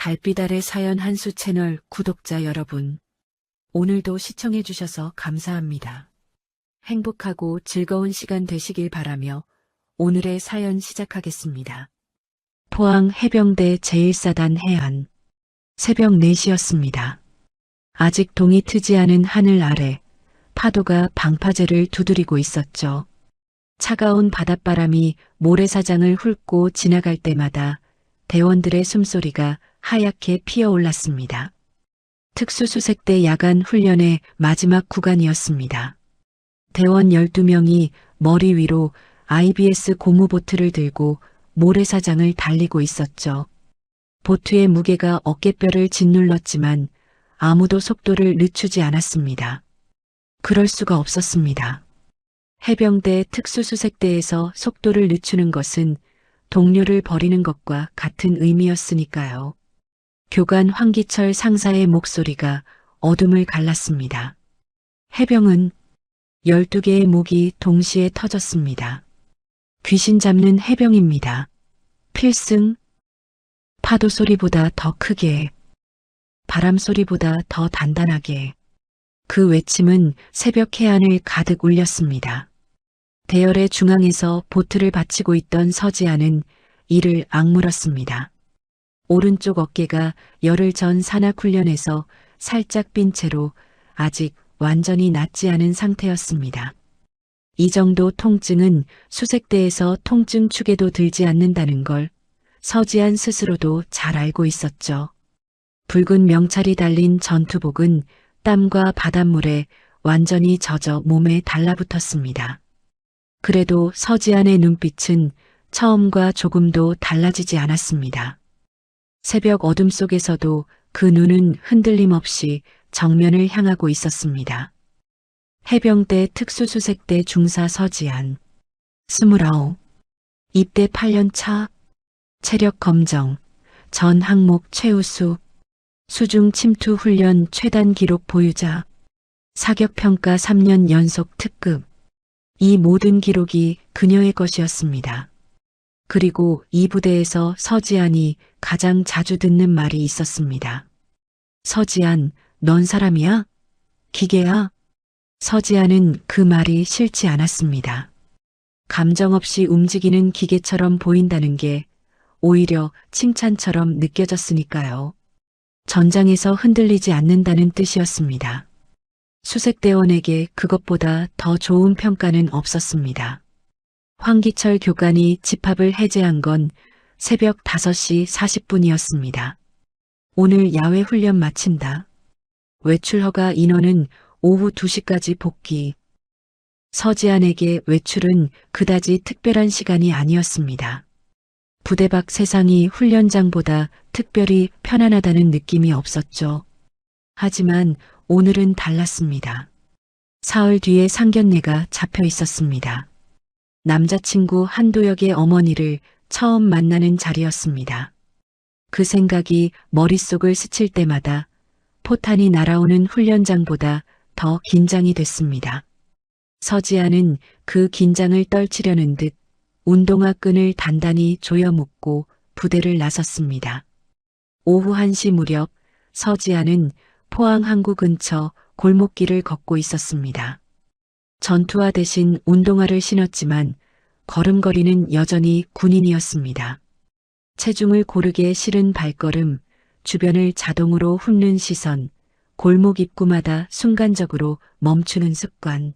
달빛 아래 사연 한수 채널 구독자 여러분, 오늘도 시청해주셔서 감사합니다. 행복하고 즐거운 시간 되시길 바라며 오늘의 사연 시작하겠습니다. 포항 해병대 제1사단 해안. 새벽 4시였습니다. 아직 동이 트지 않은 하늘 아래 파도가 방파제를 두드리고 있었죠. 차가운 바닷바람이 모래사장을 훑고 지나갈 때마다 대원들의 숨소리가 하얗게 피어올랐습니다. 특수수색대 야간 훈련의 마지막 구간이었습니다. 대원 12명이 머리 위로 IBS 고무보트를 들고 모래사장을 달리고 있었죠. 보트의 무게가 어깨뼈를 짓눌렀지만 아무도 속도를 늦추지 않았습니다. 그럴 수가 없었습니다. 해병대 특수수색대에서 속도를 늦추는 것은 동료를 버리는 것과 같은 의미였으니까요. 교관 황기철 상사의 목소리가 어둠을 갈랐습니다. 해병은 12개의 목이 동시에 터졌습니다. 귀신 잡는 해병입니다. 필승. 파도 소리보다 더 크게, 바람 소리보다 더 단단하게. 그 외침은 새벽 해안을 가득 울렸습니다. 대열의 중앙에서 보트를 받치고 있던 서지아는 이를 악물었습니다. 오른쪽 어깨가 열흘 전 산악훈련에서 살짝 빈 채로 아직 완전히 낫지 않은 상태였습니다. 이 정도 통증은 수색대에서 통증 축에도 들지 않는다는 걸 서지안 스스로도 잘 알고 있었죠. 붉은 명찰이 달린 전투복은 땀과 바닷물에 완전히 젖어 몸에 달라붙었습니다. 그래도 서지안의 눈빛은 처음과 조금도 달라지지 않았습니다. 새벽 어둠 속에서도 그 눈은 흔들림 없이 정면을 향하고 있었습니다. 해병대 특수수색대 중사 서지안. 29. 입대 8년 차. 체력 검정. 전 항목 최우수. 수중 침투 훈련 최단 기록 보유자. 사격평가 3년 연속 특급. 이 모든 기록이 그녀의 것이었습니다. 그리고 이 부대에서 서지안이 가장 자주 듣는 말이 있었습니다. 서지안, 넌 사람이야? 기계야? 서지안은 그 말이 싫지 않았습니다. 감정 없이 움직이는 기계처럼 보인다는 게 오히려 칭찬처럼 느껴졌으니까요. 전장에서 흔들리지 않는다는 뜻이었습니다. 수색대원에게 그것보다 더 좋은 평가는 없었습니다. 황기철 교관이 집합을 해제한 건 새벽 5시 40분이었습니다. 오늘 야외 훈련 마친다. 외출 허가 인원은 오후 2시까지 복귀. 서지안에게 외출은 그다지 특별한 시간이 아니었습니다. 부대 밖 세상이 훈련장보다 특별히 편안하다는 느낌이 없었죠. 하지만 오늘은 달랐습니다. 사흘 뒤에 상견례가 잡혀 있었습니다. 남자친구 한도혁의 어머니를 처음 만나는 자리였습니다. 그 생각이 머릿속을 스칠 때마다 포탄이 날아오는 훈련장보다 더 긴장이 됐습니다. 서지아는 그 긴장을 떨치려는 듯 운동화 끈을 단단히 조여 묶고 부대를 나섰습니다. 오후 1시 무렵 서지아는 포항 항구 근처 골목길을 걷고 있었습니다. 전투화 대신 운동화를 신었지만 걸음걸이는 여전히 군인이었습니다. 체중을 고르게 실은 발걸음, 주변을 자동으로 훑는 시선, 골목 입구마다 순간적으로 멈추는 습관.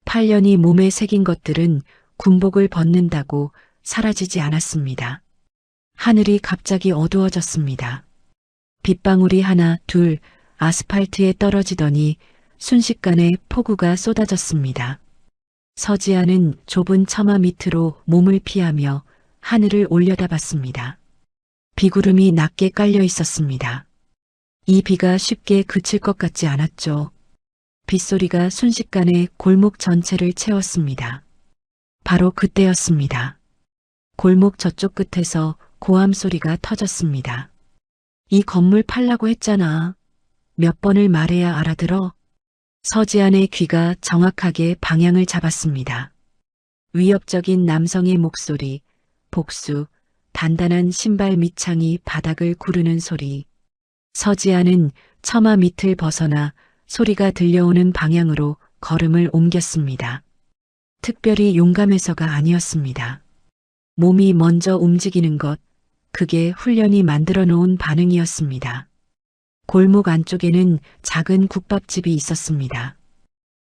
8년이 몸에 새긴 것들은 군복을 벗는다고 사라지지 않았습니다. 하늘이 갑자기 어두워졌습니다. 빗방울이 하나, 둘 아스팔트에 떨어지더니 순식간에 폭우가 쏟아졌습니다. 서지아는 좁은 처마 밑으로 몸을 피하며 하늘을 올려다봤습니다. 비구름이 낮게 깔려 있었습니다. 이 비가 쉽게 그칠 것 같지 않았죠. 빗소리가 순식간에 골목 전체를 채웠습니다. 바로 그때였습니다. 골목 저쪽 끝에서 고함 소리가 터졌습니다. 이 건물 팔라고 했잖아. 몇 번을 말해야 알아들어? 서지안의 귀가 정확하게 방향을 잡았습니다. 위협적인 남성의 목소리, 복수, 단단한 신발 밑창이 바닥을 구르는 소리. 서지아는 처마 밑을 벗어나 소리가 들려오는 방향으로 걸음을 옮겼습니다. 특별히 용감해서가 아니었습니다. 몸이 먼저 움직이는 것, 그게 훈련이 만들어 놓은 반응이었습니다. 골목 안쪽에는 작은 국밥집이 있었습니다.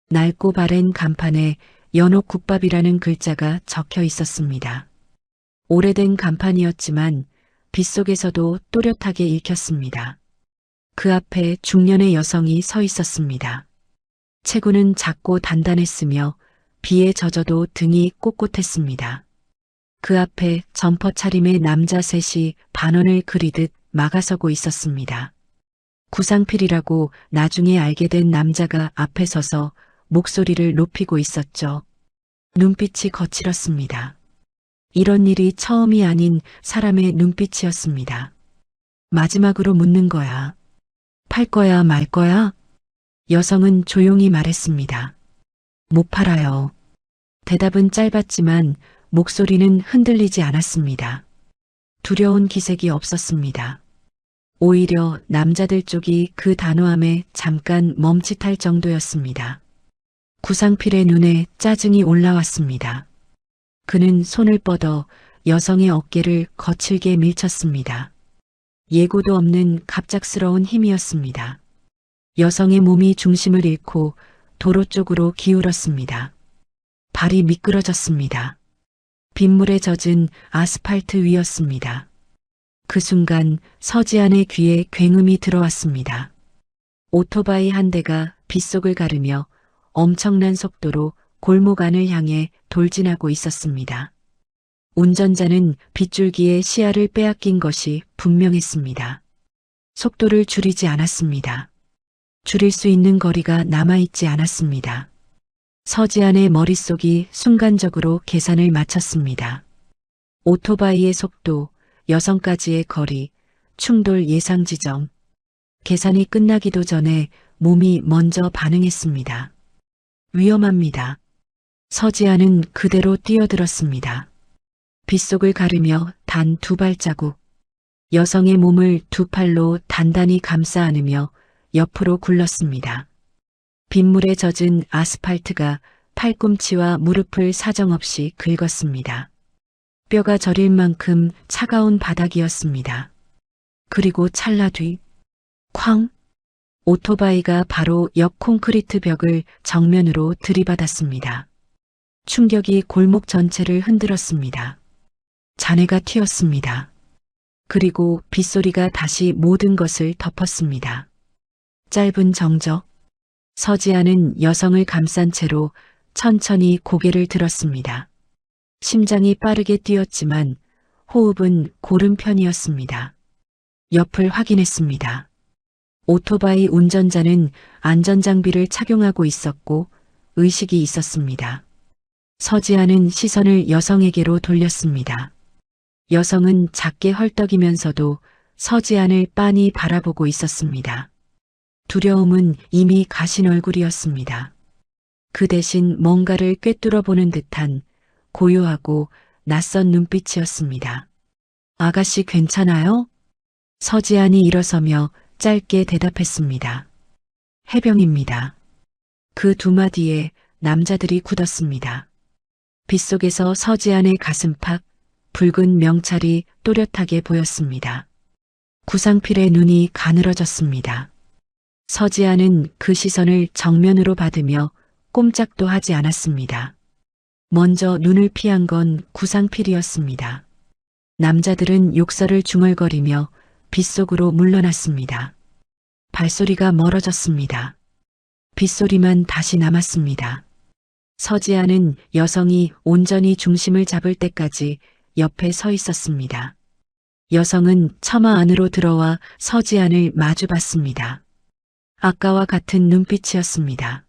낡고 바랜 간판에 연옥국밥이라는 글자가 적혀 있었습니다. 오래된 간판이었지만 빗속에서도 또렷하게 읽혔습니다. 그 앞에 중년의 여성이 서 있었습니다. 체구는 작고 단단했으며 비에 젖어도 등이 꼿꼿했습니다. 그 앞에 점퍼 차림의 남자 셋이 반원을 그리듯 막아서고 있었습니다. 구상필이라고 나중에 알게 된 남자가 앞에 서서 목소리를 높이고 있었죠. 눈빛이 거칠었습니다. 이런 일이 처음이 아닌 사람의 눈빛이었습니다. 마지막으로 묻는 거야. 팔 거야 말 거야? 여성은 조용히 말했습니다. 못 팔아요. 대답은 짧았지만 목소리는 흔들리지 않았습니다. 두려운 기색이 없었습니다. 오히려 남자들 쪽이 그 단호함에 잠깐 멈칫할 정도였습니다. 구상필의 눈에 짜증이 올라왔습니다. 그는 손을 뻗어 여성의 어깨를 거칠게 밀쳤습니다. 예고도 없는 갑작스러운 힘이었습니다. 여성의 몸이 중심을 잃고 도로 쪽으로 기울었습니다. 발이 미끄러졌습니다. 빗물에 젖은 아스팔트 위였습니다. 그 순간 서지안의 귀에 굉음이 들어왔습니다. 오토바이 한 대가 빗속을 가르며 엄청난 속도로 골목 안을 향해 돌진하고 있었습니다. 운전자는 빗줄기에 시야를 빼앗긴 것이 분명했습니다. 속도를 줄이지 않았습니다. 줄일 수 있는 거리가 남아있지 않았습니다. 서지안의 머릿속이 순간적으로 계산을 마쳤습니다. 오토바이의 속도, 여성까지의 거리, 충돌 예상 지점. 계산이 끝나기도 전에 몸이 먼저 반응했습니다. 위험합니다. 서지아는 그대로 뛰어들었습니다. 빗속을 가르며 단 2발자국. 여성의 몸을 2팔로 단단히 감싸 안으며 옆으로 굴렀습니다. 빗물에 젖은 아스팔트가 팔꿈치와 무릎을 사정없이 긁었습니다. 뼈가 저릴 만큼 차가운 바닥이었습니다. 그리고 찰나 뒤, 쾅! 오토바이가 바로 옆 콘크리트 벽을 정면으로 들이받았습니다. 충격이 골목 전체를 흔들었습니다. 잔해가 튀었습니다. 그리고 빗소리가 다시 모든 것을 덮었습니다. 짧은 정적. 서지아는 여성을 감싼 채로 천천히 고개를 들었습니다. 심장이 빠르게 뛰었지만 호흡은 고른 편이었습니다. 옆을 확인했습니다. 오토바이 운전자는 안전장비를 착용하고 있었고 의식이 있었습니다. 서지아는 시선을 여성에게로 돌렸습니다. 여성은 작게 헐떡이면서도 서지안을 빤히 바라보고 있었습니다. 두려움은 이미 가신 얼굴이었습니다. 그 대신 뭔가를 꿰뚫어 보는 듯한 고요하고 낯선 눈빛이었습니다. 아가씨 괜찮아요? 서지안이 일어서며 짧게 대답했습니다. 해병입니다. 그 2마디에 남자들이 굳었습니다. 빗속에서 서지안의 가슴팍, 붉은 명찰이 또렷하게 보였습니다. 구상필의 눈이 가늘어졌습니다. 서지안은 그 시선을 정면으로 받으며 꼼짝도 하지 않았습니다. 먼저 눈을 피한 건 구상필이었습니다. 남자들은 욕설을 중얼거리며 빗속으로 물러났습니다. 발소리가 멀어졌습니다. 빗소리만 다시 남았습니다. 서지아는 여성이 온전히 중심을 잡을 때까지 옆에 서 있었습니다. 여성은 처마 안으로 들어와 서지안을 마주봤습니다. 아까와 같은 눈빛이었습니다.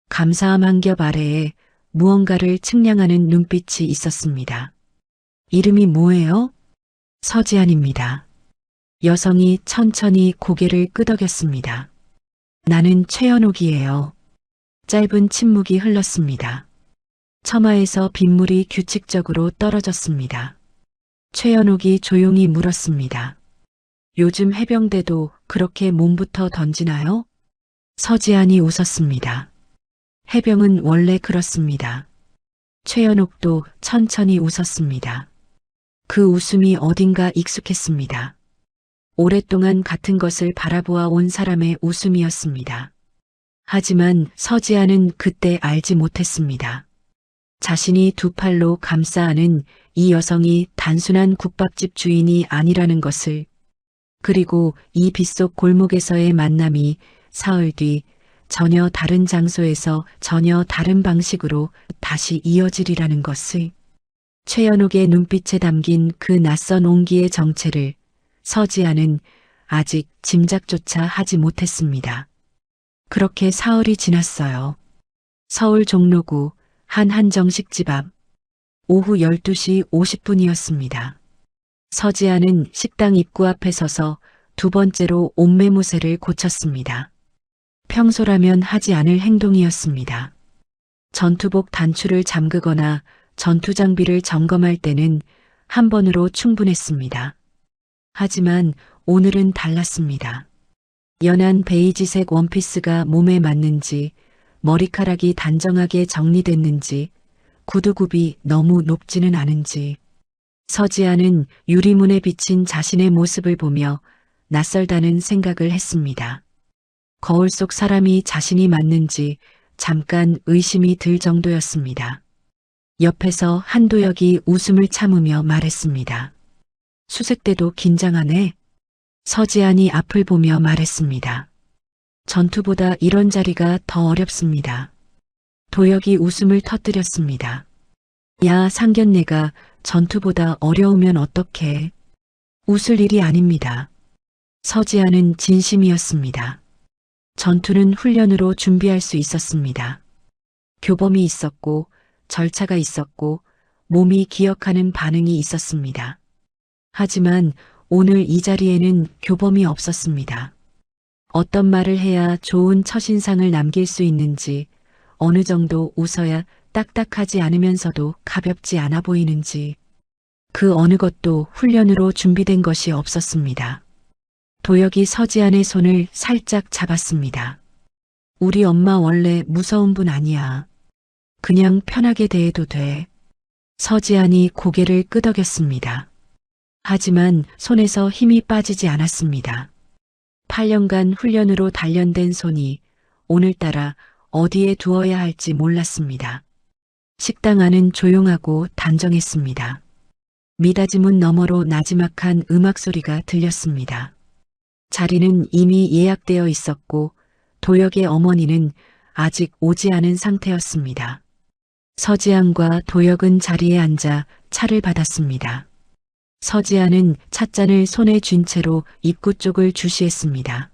감사함 한 겹 아래에 무언가를 측량하는 눈빛이 있었습니다. 이름이 뭐예요? 서지안입니다. 여성이 천천히 고개를 끄덕였습니다. 나는 최연옥이에요. 짧은 침묵이 흘렀습니다. 처마에서 빗물이 규칙적으로 떨어졌습니다. 최연옥이 조용히 물었습니다. 요즘 해병대도 그렇게 몸부터 던지나요? 서지안이 웃었습니다. 해병은 원래 그렇습니다. 최연옥도 천천히 웃었습니다. 그 웃음이 어딘가 익숙했습니다. 오랫동안 같은 것을 바라보아 온 사람의 웃음이었습니다. 하지만 서지아는 그때 알지 못했습니다. 자신이 두 팔로 감싸 안은 이 여성이 단순한 국밥집 주인이 아니라는 것을, 그리고 이 빗속 골목에서의 만남이 사흘 뒤 전혀 다른 장소에서 전혀 다른 방식으로 다시 이어지리라는 것을, 최연옥의 눈빛에 담긴 그 낯선 온기의 정체를 서지아는 아직 짐작조차 하지 못했습니다. 그렇게 사흘이 지났어요. 서울 종로구 한 한정식집 앞 오후 12시 50분이었습니다. 서지아는 식당 입구 앞에 서서 두 번째로 옷매무새를 고쳤습니다. 평소라면 하지 않을 행동이었습니다. 전투복 단추를 잠그거나 전투 장비를 점검할 때는 한 번으로 충분했습니다. 하지만 오늘은 달랐습니다. 연한 베이지색 원피스가 몸에 맞는지, 머리카락이 단정하게 정리됐는지, 구두굽이 너무 높지는 않은지, 서지아는 유리문에 비친 자신의 모습을 보며 낯설다는 생각을 했습니다. 거울 속 사람이 자신이 맞는지 잠깐 의심이 들 정도였습니다. 옆에서 한도혁이 웃음을 참으며 말했습니다. 수색대도 긴장하네. 서지안이 앞을 보며 말했습니다. 전투보다 이런 자리가 더 어렵습니다. 도혁이 웃음을 터뜨렸습니다. 야, 상견례가 전투보다 어려우면 어떡해. 웃을 일이 아닙니다. 서지안은 진심이었습니다. 전투는 훈련으로 준비할 수 있었습니다. 교범이 있었고 절차가 있었고 몸이 기억하는 반응이 있었습니다. 하지만 오늘 이 자리에는 교범이 없었습니다. 어떤 말을 해야 좋은 첫인상을 남길 수 있는지, 어느 정도 웃어야 딱딱하지 않으면서도 가볍지 않아 보이는지, 그 어느 것도 훈련으로 준비된 것이 없었습니다. 도혁이 서지안의 손을 살짝 잡았습니다. 우리 엄마 원래 무서운 분 아니야. 그냥 편하게 대해도 돼. 서지안이 고개를 끄덕였습니다. 하지만 손에서 힘이 빠지지 않았습니다. 8년간 훈련으로 단련된 손이 오늘따라 어디에 두어야 할지 몰랐습니다. 식당 안은 조용하고 단정했습니다. 미닫이 문 너머로 나지막한 음악 소리가 들렸습니다. 자리는 이미 예약되어 있었고 도혁의 어머니는 아직 오지 않은 상태였습니다. 서지안과 도혁은 자리에 앉아 차를 받았습니다. 서지안은 찻잔을 손에 쥔 채로 입구 쪽을 주시했습니다.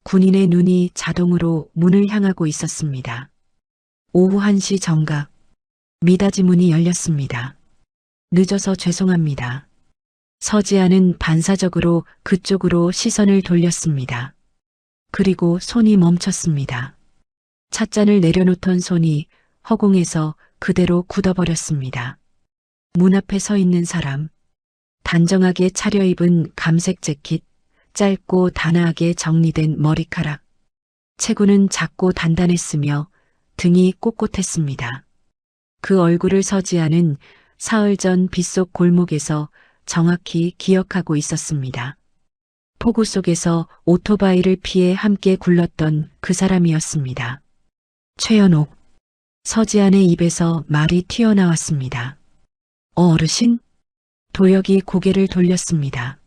군인의 눈이 자동으로 문을 향하고 있었습니다. 오후 1시 정각, 미닫이 문이 열렸습니다. 늦어서 죄송합니다. 서지안은 반사적으로 그쪽으로 시선을 돌렸습니다. 그리고 손이 멈췄습니다. 찻잔을 내려놓던 손이 허공에서 그대로 굳어버렸습니다. 문 앞에 서 있는 사람, 단정하게 차려입은 감색 재킷, 짧고 단아하게 정리된 머리카락. 체구는 작고 단단했으며 등이 꼿꼿했습니다. 그 얼굴을 서지아는 사흘 전 빗속 골목에서 정확히 기억하고 있었습니다. 폭우 속에서 오토바이를 피해 함께 굴렀던 그 사람이었습니다. 최연옥. 서지안의 입에서 말이 튀어나왔습니다. 어르신? 도혁이 고개를 돌렸습니다.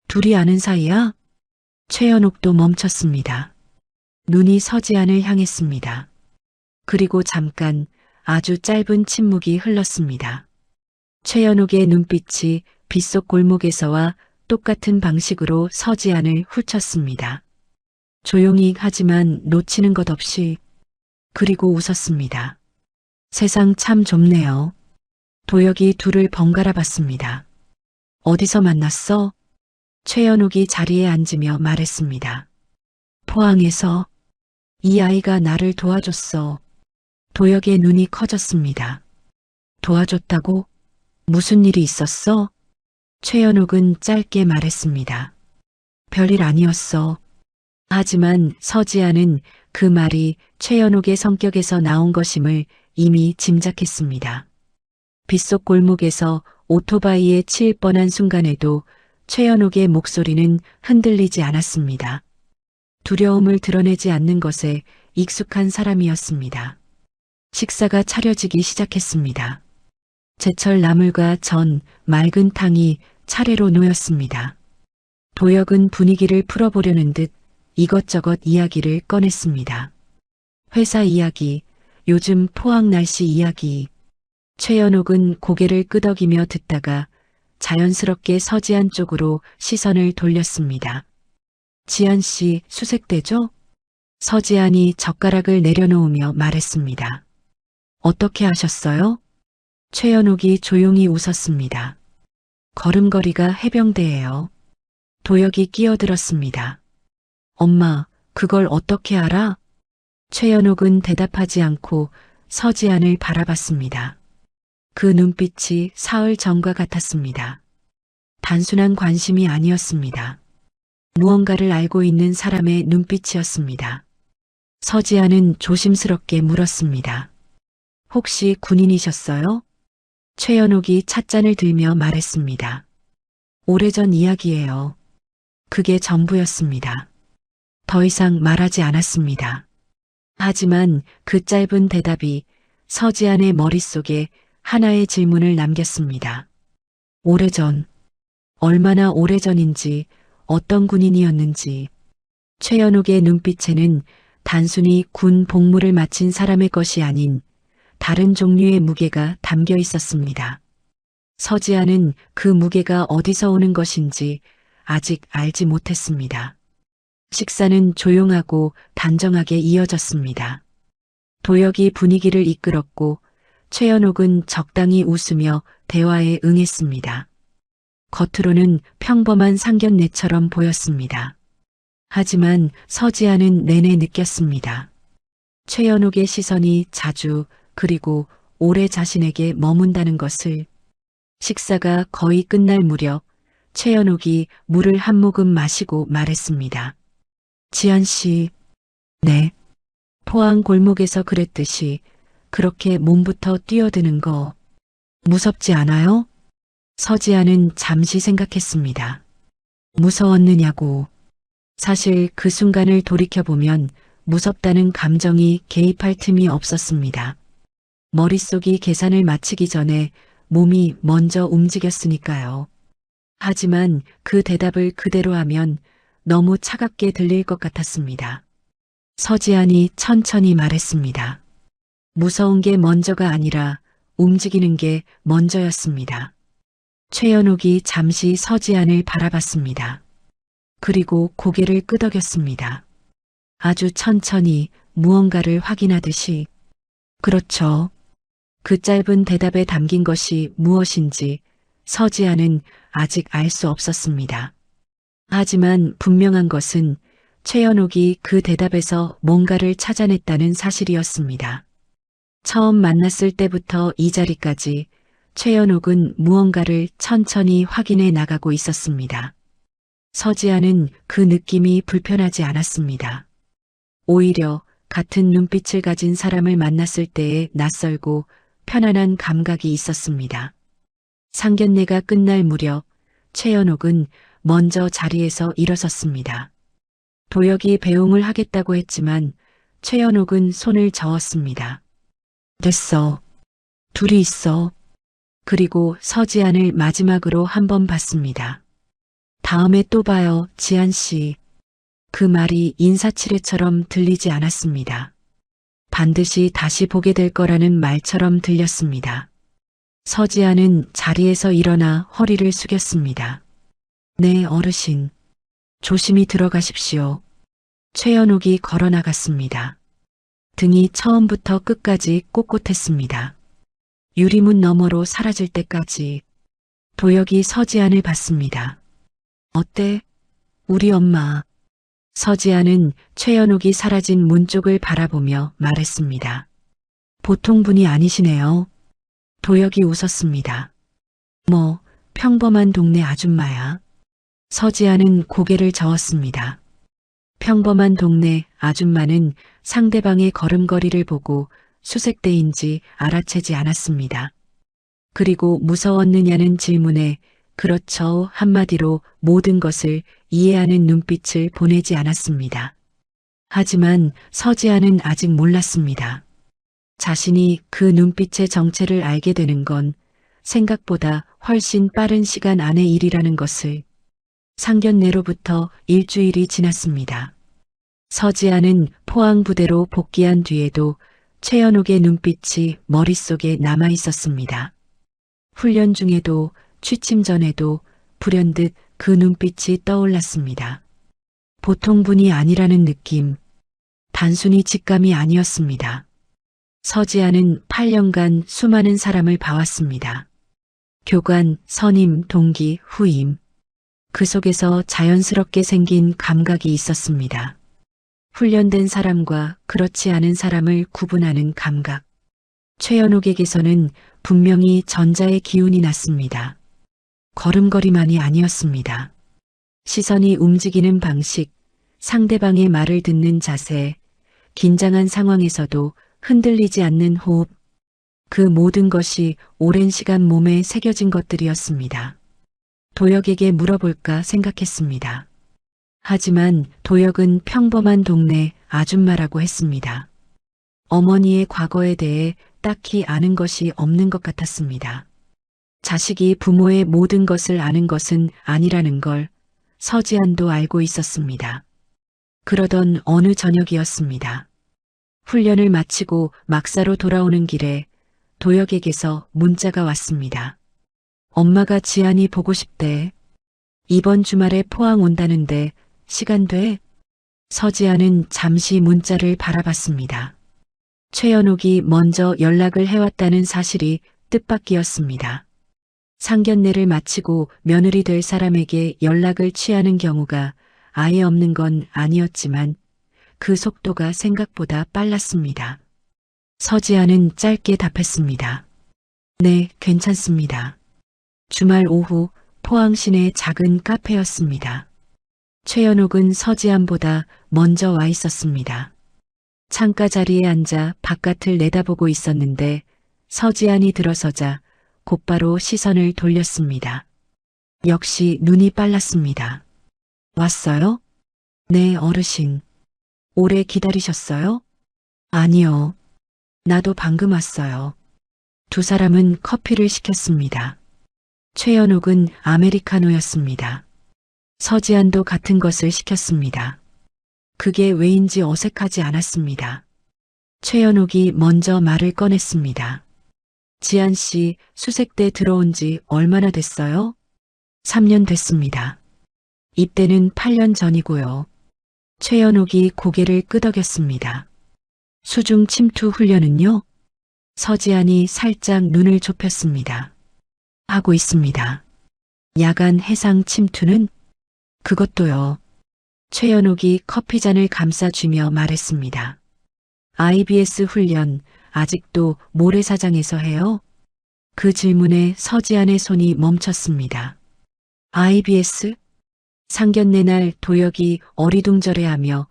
둘이 아는 사이야? 최연옥도 멈췄습니다. 눈이 서지안을 향했습니다. 그리고 잠깐 아주 짧은 침묵이 흘렀습니다. 최연옥의 눈빛이 빗속 골목에서와 똑같은 방식으로 서지안을 훑쳤습니다. 조용히 하지만 놓치는 것 없이. 그리고 웃었습니다. 세상 참 좁네요. 도혁이 둘을 번갈아 봤습니다. 어디서 만났어? 최연옥이 자리에 앉으며 말했습니다. 포항에서. 이 아이가 나를 도와줬어. 도혁의 눈이 커졌습니다. 도와줬다고? 무슨 일이 있었어? 최연옥은 짧게 말했습니다. 별일 아니었어. 하지만 서지아는 그 말이 최연옥의 성격에서 나온 것임을 이미 짐작했습니다. 빗속 골목에서 오토바이에 치일 뻔한 순간에도 최연옥의 목소리는 흔들리지 않았습니다. 두려움을 드러내지 않는 것에 익숙한 사람이었습니다. 식사가 차려지기 시작했습니다. 제철 나물과 전, 맑은 탕이 차례로 놓였습니다. 도혁은 분위기를 풀어보려는 듯 이것저것 이야기를 꺼냈습니다. 회사 이야기, 요즘 포항 날씨 이야기. 최연옥은 고개를 끄덕이며 듣다가 자연스럽게 서지안 쪽으로 시선을 돌렸습니다. 지안 씨 수색되죠? 서지안이 젓가락을 내려놓으며 말했습니다. 어떻게 하셨어요? 최연옥이 조용히 웃었습니다. 걸음걸이가 해병대예요. 도혁이 끼어들었습니다. 엄마, 그걸 어떻게 알아? 최연옥은 대답하지 않고 서지안을 바라봤습니다. 그 눈빛이 사흘 전과 같았습니다. 단순한 관심이 아니었습니다. 무언가를 알고 있는 사람의 눈빛이었습니다. 서지아는 조심스럽게 물었습니다. 혹시 군인이셨어요? 최연옥이 찻잔을 들며 말했습니다. 오래전 이야기예요. 그게 전부였습니다. 더 이상 말하지 않았습니다. 하지만 그 짧은 대답이 서지안의 머릿속에 하나의 질문을 남겼습니다. 오래전, 얼마나 오래전인지, 어떤 군인이었는지. 최연옥의 눈빛에는 단순히 군 복무를 마친 사람의 것이 아닌 다른 종류의 무게가 담겨 있었습니다. 서지아는 그 무게가 어디서 오는 것인지 아직 알지 못했습니다. 식사는 조용하고 단정하게 이어졌습니다. 도혁이 분위기를 이끌었고 최연옥은 적당히 웃으며 대화에 응했습니다. 겉으로는 평범한 상견례처럼 보였습니다. 하지만 서지아는 내내 느꼈습니다. 최연옥의 시선이 자주 그리고 오래 자신에게 머문다는 것을. 식사가 거의 끝날 무렵 최연옥이 물을 한 모금 마시고 말했습니다. 지안 씨, 네. 포항 골목에서 그랬듯이 그렇게 몸부터 뛰어드는 거 무섭지 않아요? 서지아는 잠시 생각했습니다. 무서웠느냐고. 사실 그 순간을 돌이켜보면 무섭다는 감정이 개입할 틈이 없었습니다. 머릿속이 계산을 마치기 전에 몸이 먼저 움직였으니까요. 하지만 그 대답을 그대로 하면 너무 차갑게 들릴 것 같았습니다. 서지안이 천천히 말했습니다. 무서운 게 먼저가 아니라 움직이는 게 먼저였습니다. 최연옥이 잠시 서지안을 바라봤습니다. 그리고 고개를 끄덕였습니다. 아주 천천히 무언가를 확인하듯이. 그렇죠. 그 짧은 대답에 담긴 것이 무엇인지 서지아는 아직 알 수 없었습니다. 하지만 분명한 것은 최연옥이 그 대답에서 뭔가를 찾아냈다는 사실이었습니다. 처음 만났을 때부터 이 자리까지 최연옥은 무언가를 천천히 확인해 나가고 있었습니다. 서지아는 그 느낌이 불편하지 않았습니다. 오히려 같은 눈빛을 가진 사람을 만났을 때의 낯설고 편안한 감각이 있었습니다. 상견례가 끝날 무렵 최연옥은 먼저 자리에서 일어섰습니다. 도혁이 배웅을 하겠다고 했지만 최연옥은 손을 저었습니다. 됐어. 둘이 있어. 그리고 서지안을 마지막으로 한 번 봤습니다. 다음에 또 봐요, 지안 씨. 그 말이 인사치레처럼 들리지 않았습니다. 반드시 다시 보게 될 거라는 말처럼 들렸습니다. 서지아는 자리에서 일어나 허리를 숙였습니다. 네, 어르신. 조심히 들어가십시오. 최연옥이 걸어 나갔습니다. 등이 처음부터 끝까지 꼿꼿했습니다. 유리문 너머로 사라질 때까지. 도혁이 서지안을 봤습니다. 어때? 우리 엄마. 서지안은 최연옥이 사라진 문 쪽을 바라보며 말했습니다. 보통 분이 아니시네요. 도혁이 웃었습니다. 뭐, 평범한 동네 아줌마야. 서지아는 고개를 저었습니다. 평범한 동네 아줌마는 상대방의 걸음걸이를 보고 수색대인지 알아채지 않았습니다. 그리고 무서웠느냐는 질문에 그렇죠 한마디로 모든 것을 이해하는 눈빛을 보내지 않았습니다. 하지만 서지아는 아직 몰랐습니다. 자신이 그 눈빛의 정체를 알게 되는 건 생각보다 훨씬 빠른 시간 안의 일이라는 것을. 상견례로부터 일주일이 지났습니다. 서지아는 포항부대로 복귀한 뒤에도 최연옥의 눈빛이 머릿속에 남아 있었습니다. 훈련 중에도 취침 전에도 불현듯 그 눈빛이 떠올랐습니다. 보통 분이 아니라는 느낌, 단순히 직감이 아니었습니다. 서지아는 8년간 수많은 사람을 봐왔습니다. 교관, 선임, 동기, 후임. 그 속에서 자연스럽게 생긴 감각이 있었습니다. 훈련된 사람과 그렇지 않은 사람을 구분하는 감각. 최연옥에게서는 분명히 전자의 기운이 났습니다. 걸음걸이만이 아니었습니다. 시선이 움직이는 방식, 상대방의 말을 듣는 자세, 긴장한 상황에서도 흔들리지 않는 호흡, 그 모든 것이 오랜 시간 몸에 새겨진 것들이었습니다. 도혁에게 물어볼까 생각했습니다. 하지만 도혁은 평범한 동네 아줌마라고 했습니다. 어머니의 과거에 대해 딱히 아는 것이 없는 것 같았습니다. 자식이 부모의 모든 것을 아는 것은 아니라는 걸 서지안도 알고 있었습니다. 그러던 어느 저녁이었습니다. 훈련을 마치고 막사로 돌아오는 길에 도혁에게서 문자가 왔습니다. 엄마가 지안이 보고 싶대. 이번 주말에 포항 온다는데 시간 돼? 서지아는 잠시 문자를 바라봤습니다. 최연옥이 먼저 연락을 해왔다는 사실이 뜻밖이었습니다. 상견례를 마치고 며느리 될 사람에게 연락을 취하는 경우가 아예 없는 건 아니었지만 그 속도가 생각보다 빨랐습니다. 서지아는 짧게 답했습니다. 네, 괜찮습니다. 주말 오후 포항 시내 작은 카페였습니다. 최연옥은 서지안보다 먼저 와 있었습니다. 창가 자리에 앉아 바깥을 내다보고 있었는데 서지안이 들어서자 곧바로 시선을 돌렸습니다. 역시 눈이 빨랐습니다. 왔어요? 네, 어르신. 오래 기다리셨어요? 아니요. 나도 방금 왔어요. 두 사람은 커피를 시켰습니다. 최연옥은 아메리카노였습니다. 서지안도 같은 것을 시켰습니다. 그게 왜인지 어색하지 않았습니다. 최연옥이 먼저 말을 꺼냈습니다. 지안 씨, 수색대 들어온 지 얼마나 됐어요? 3년 됐습니다. 입대는 8년 전이고요. 최연옥이 고개를 끄덕였습니다. 수중 침투 훈련은요? 서지안이 살짝 눈을 좁혔습니다. 하고 있습니다. 야간 해상 침투는? 그것도요. 최연옥이 커피잔을 감싸주며 말했습니다. IBS 훈련 아직도 모래사장에서 해요? 그 질문에 서지안의 손이 멈췄습니다. IBS? 상견례 날 도혁이 어리둥절해하며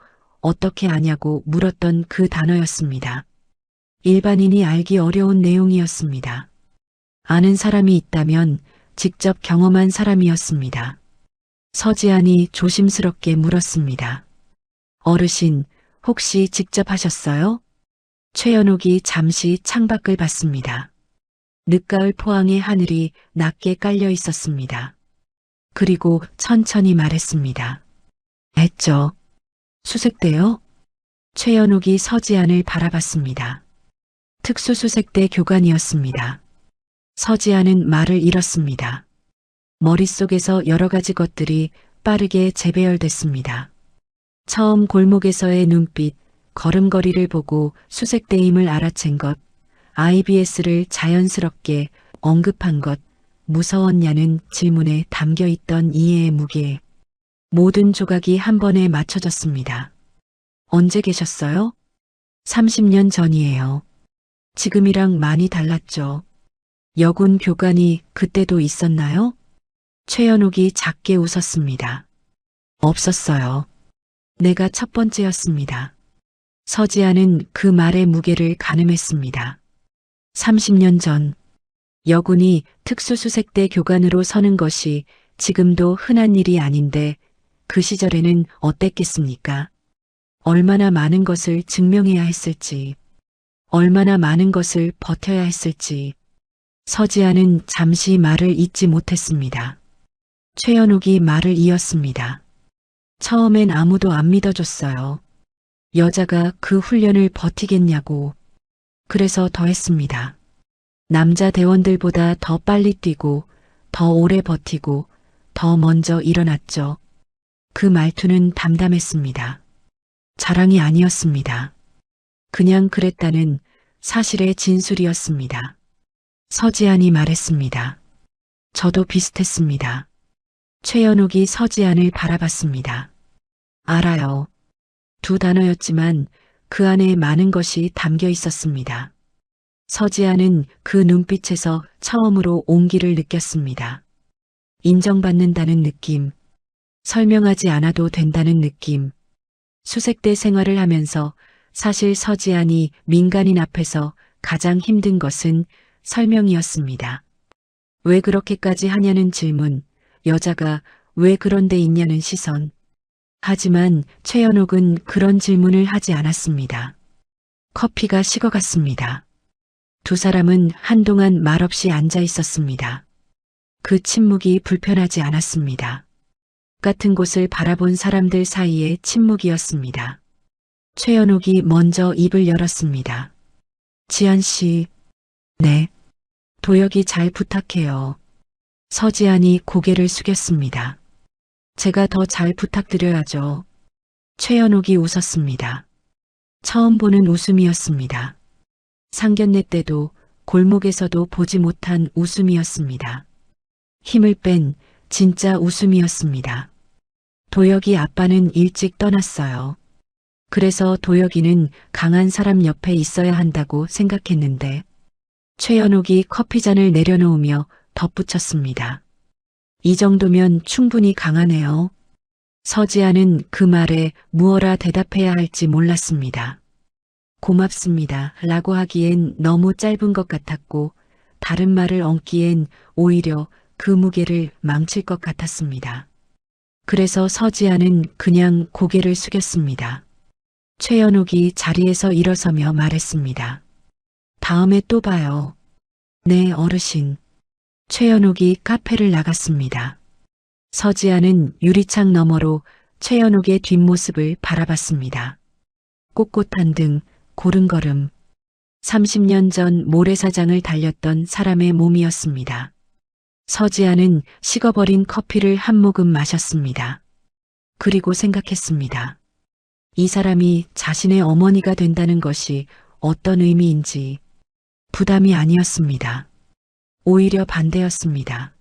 어떻게 아냐고 물었던 그 단어였습니다. 일반인이 알기 어려운 내용이었습니다. 아는 사람이 있다면 직접 경험한 사람이었습니다. 서지안이 조심스럽게 물었습니다. 어르신, 혹시 직접 하셨어요? 최연옥이 잠시 창밖을 봤습니다. 늦가을 포항의 하늘이 낮게 깔려 있었습니다. 그리고 천천히 말했습니다. 했죠. 수색대요? 최연옥이 서지안을 바라봤습니다. 특수수색대 교관이었습니다. 서지안은 말을 잃었습니다. 머릿속에서 여러 가지 것들이 빠르게 재배열됐습니다. 처음 골목에서의 눈빛, 걸음걸이를 보고 수색대임을 알아챈 것, IBS를 자연스럽게 언급한 것, 무서웠냐는 질문에 담겨있던 이해의 무게. 모든 조각이 한 번에 맞춰졌습니다. 언제 계셨어요? 30년 전이에요. 지금이랑 많이 달랐죠. 여군 교관이 그때도 있었나요? 최연옥이 작게 웃었습니다. 없었어요. 내가 첫 번째였습니다. 서지아는 그 말의 무게를 가늠했습니다. 30년 전 여군이 특수수색대 교관으로 서는 것이 지금도 흔한 일이 아닌데 그 시절에는 어땠겠습니까? 얼마나 많은 것을 증명해야 했을지, 얼마나 많은 것을 버텨야 했을지. 서지아는 잠시 말을 잇지 못했습니다. 최연옥이 말을 이었습니다. 처음엔 아무도 안 믿어줬어요. 여자가 그 훈련을 버티겠냐고. 그래서 더 했습니다. 남자 대원들보다 더 빨리 뛰고, 더 오래 버티고, 더 먼저 일어났죠. 그 말투는 담담했습니다. 자랑이 아니었습니다. 그냥 그랬다는 사실의 진술이었습니다. 서지안이 말했습니다. 저도 비슷했습니다. 최연옥이 서지안을 바라봤습니다. 알아요. 두 단어였지만 그 안에 많은 것이 담겨 있었습니다. 서지아는 그 눈빛에서 처음으로 온기를 느꼈습니다. 인정받는다는 느낌, 설명하지 않아도 된다는 느낌. 수색대 생활을 하면서 사실 서지안이 민간인 앞에서 가장 힘든 것은 설명이었습니다. 왜 그렇게까지 하냐는 질문, 여자가 왜 그런 데 있냐는 시선. 하지만 최연옥은 그런 질문을 하지 않았습니다. 커피가 식어갔습니다. 두 사람은 한동안 말없이 앉아 있었습니다. 그 침묵이 불편하지 않았습니다. 같은 곳을 바라본 사람들 사이의 침묵이었습니다. 최연옥이 먼저 입을 열었습니다. 지안 씨, 네. 도혁이 잘 부탁해요. 서지안이 고개를 숙였습니다. 제가 더 잘 부탁드려야죠. 최연옥이 웃었습니다. 처음 보는 웃음이었습니다. 상견례 때도 골목에서도 보지 못한 웃음이었습니다. 힘을 뺀 진짜 웃음이었습니다. 도혁이 아빠는 일찍 떠났어요. 그래서 도혁이는 강한 사람 옆에 있어야 한다고 생각했는데 최연옥이 커피잔을 내려놓으며 덧붙였습니다. 이 정도면 충분히 강하네요. 서지아는 그 말에 무어라 대답해야 할지 몰랐습니다. 고맙습니다. 라고 하기엔 너무 짧은 것 같았고 다른 말을 얹기엔 오히려 그 무게를 망칠 것 같았습니다. 그래서 서지아는 그냥 고개를 숙였습니다. 최연옥이 자리에서 일어서며 말했습니다. 다음에 또 봐요. 네, 어르신. 최연옥이 카페를 나갔습니다. 서지아는 유리창 너머로 최연옥의 뒷모습을 바라봤습니다. 꼿꼿한 등, 고른 걸음. 30년 전 모래사장을 달렸던 사람의 몸이었습니다. 서지아는 식어버린 커피를 한 모금 마셨습니다. 그리고 생각했습니다. 이 사람이 자신의 어머니가 된다는 것이 어떤 의미인지 부담이 아니었습니다. 오히려 반대였습니다.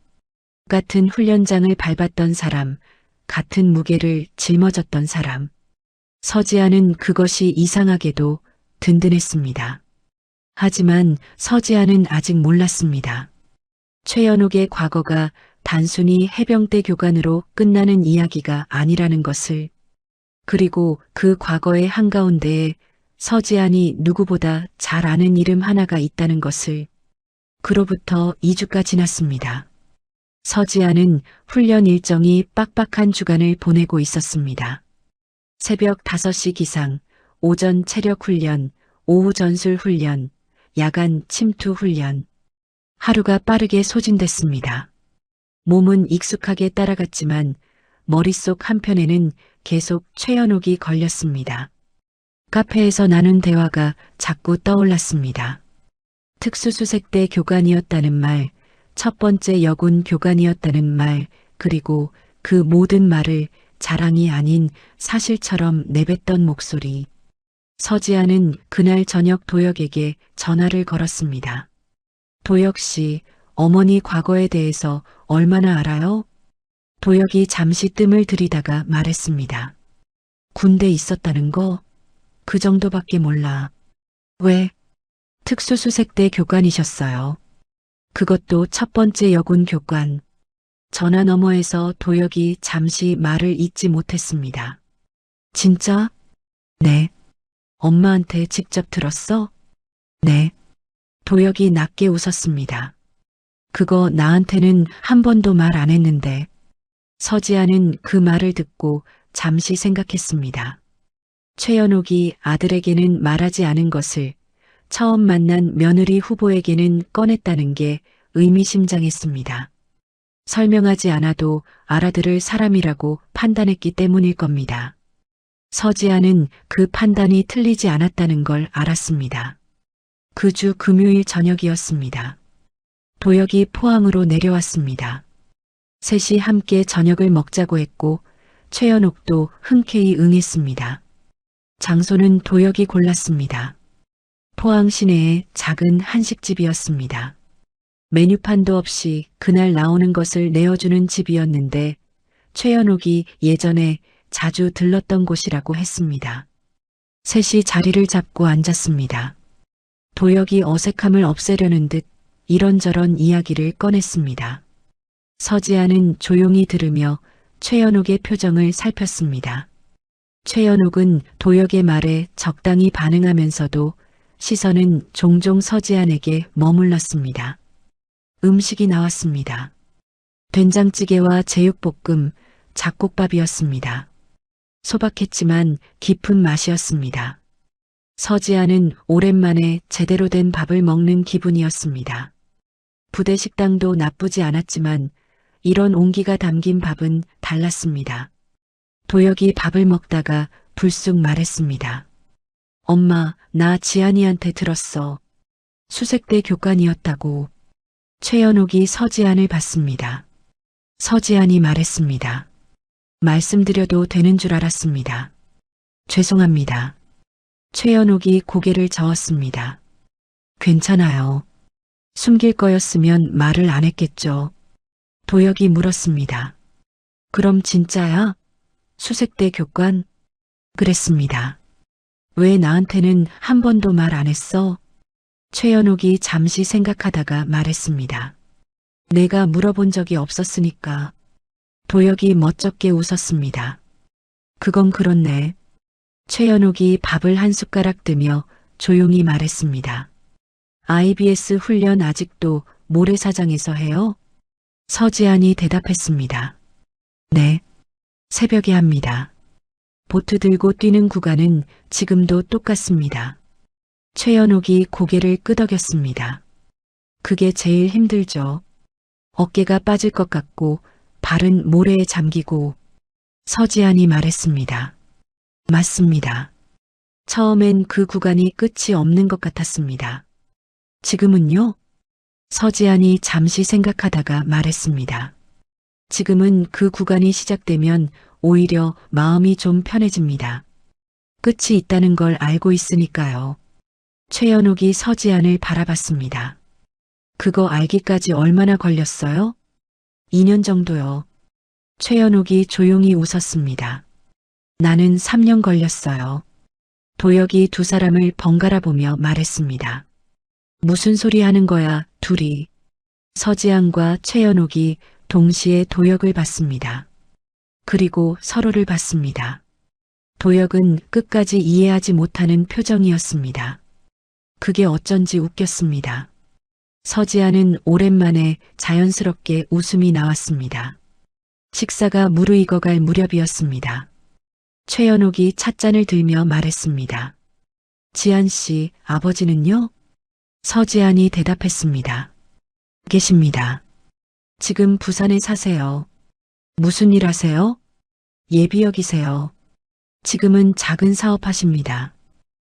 같은 훈련장을 밟았던 사람, 같은 무게를 짊어졌던 사람. 서지아는 그것이 이상하게도 든든했습니다. 하지만 서지아는 아직 몰랐습니다. 최연옥의 과거가 단순히 해병대 교관으로 끝나는 이야기가 아니라는 것을, 그리고 그 과거의 한가운데에 서지안이 누구보다 잘 아는 이름 하나가 있다는 것을. 그로부터 2주가 지났습니다. 서지안은 훈련 일정이 빡빡한 주간을 보내고 있었습니다. 새벽 5시 기상, 오전 체력 훈련, 오후 전술 훈련, 야간 침투 훈련. 하루가 빠르게 소진됐습니다. 몸은 익숙하게 따라갔지만 머릿속 한편에는 계속 최연옥이 걸렸습니다. 카페에서 나눈 대화가 자꾸 떠올랐습니다. 특수수색대 교관이었다는 말, 첫 번째 여군 교관이었다는 말, 그리고 그 모든 말을 자랑이 아닌 사실처럼 내뱉던 목소리. 서지아는 그날 저녁 도혁에게 전화를 걸었습니다. 도혁 씨, 어머니 과거에 대해서 얼마나 알아요? 도혁이 잠시 뜸을 들이다가 말했습니다. 군대 있었다는 거? 그 정도밖에 몰라. 왜? 특수수색대 교관이셨어요. 그것도 첫 번째 여군 교관. 전화 너머에서 도혁이 잠시 말을 잇지 못했습니다. 진짜? 네. 엄마한테 직접 들었어? 네. 도혁이 낮게 웃었습니다. 그거 나한테는 한 번도 말 안 했는데. 서지아는 그 말을 듣고 잠시 생각했습니다. 최연옥이 아들에게는 말하지 않은 것을 처음 만난 며느리 후보에게는 꺼냈다는 게 의미심장했습니다. 설명하지 않아도 알아들을 사람이라고 판단했기 때문일 겁니다. 서지아는 그 판단이 틀리지 않았다는 걸 알았습니다. 그 주 금요일 저녁이었습니다. 도혁이 포항으로 내려왔습니다. 셋이 함께 저녁을 먹자고 했고 최연옥도 흔쾌히 응했습니다. 장소는 도혁이 골랐습니다. 포항 시내의 작은 한식집이었습니다. 메뉴판도 없이 그날 나오는 것을 내어주는 집이었는데 최연옥이 예전에 자주 들렀던 곳이라고 했습니다. 셋이 자리를 잡고 앉았습니다. 도혁이 어색함을 없애려는 듯 이런저런 이야기를 꺼냈습니다. 서지아는 조용히 들으며 최연옥의 표정을 살폈습니다. 최연옥은 도혁의 말에 적당히 반응하면서도 시선은 종종 서지안에게 머물렀습니다. 음식이 나왔습니다. 된장찌개와 제육볶음, 잡곡밥이었습니다. 소박했지만 깊은 맛이었습니다. 서지아는 오랜만에 제대로 된 밥을 먹는 기분이었습니다. 부대 식당도 나쁘지 않았지만 이런 온기가 담긴 밥은 달랐습니다. 도혁이 밥을 먹다가 불쑥 말했습니다. 엄마, 나 지안이한테 들었어. 수색대 교관이었다고. 최연옥이 서지안을 봤습니다. 서지안이 말했습니다. 말씀드려도 되는 줄 알았습니다. 죄송합니다. 최연옥이 고개를 저었습니다. 괜찮아요. 숨길 거였으면 말을 안 했겠죠. 도혁이 물었습니다. 그럼 진짜야? 수색대 교관? 그랬습니다. 왜 나한테는 한 번도 말 안 했어? 최연옥이 잠시 생각하다가 말했습니다. 내가 물어본 적이 없었으니까. 도혁이 멋쩍게 웃었습니다. 그건 그렇네. 최연옥이 밥을 한 숟가락 뜨며 조용히 말했습니다. IBS 훈련 아직도 모래사장에서 해요? 서지안이 대답했습니다. 네. 새벽에 합니다. 보트 들고 뛰는 구간은 지금도 똑같습니다. 최연옥이 고개를 끄덕였습니다. 그게 제일 힘들죠. 어깨가 빠질 것 같고 발은 모래에 잠기고. 서지안이 말했습니다. 맞습니다. 처음엔 그 구간이 끝이 없는 것 같았습니다. 지금은요? 서지안이 잠시 생각하다가 말했습니다. 지금은 그 구간이 시작되면 오히려 마음이 좀 편해집니다. 끝이 있다는 걸 알고 있으니까요. 최연옥이 서지안을 바라봤습니다. 그거 알기까지 얼마나 걸렸어요? 2년 정도요. 최연옥이 조용히 웃었습니다. 나는 3년 걸렸어요. 도혁이 두 사람을 번갈아 보며 말했습니다. 무슨 소리 하는 거야, 둘이. 서지안과 최연옥이 동시에 도혁을 봤습니다. 그리고 서로를 봤습니다. 도혁은 끝까지 이해하지 못하는 표정이었습니다. 그게 어쩐지 웃겼습니다. 서지아는 오랜만에 자연스럽게 웃음이 나왔습니다. 식사가 무르익어갈 무렵이었습니다. 최연옥이 찻잔을 들며 말했습니다. 지안 씨, 아버지는요? 서지안이 대답했습니다. 계십니다. 지금 부산에 사세요. 무슨 일 하세요? 예비역이세요. 지금은 작은 사업하십니다.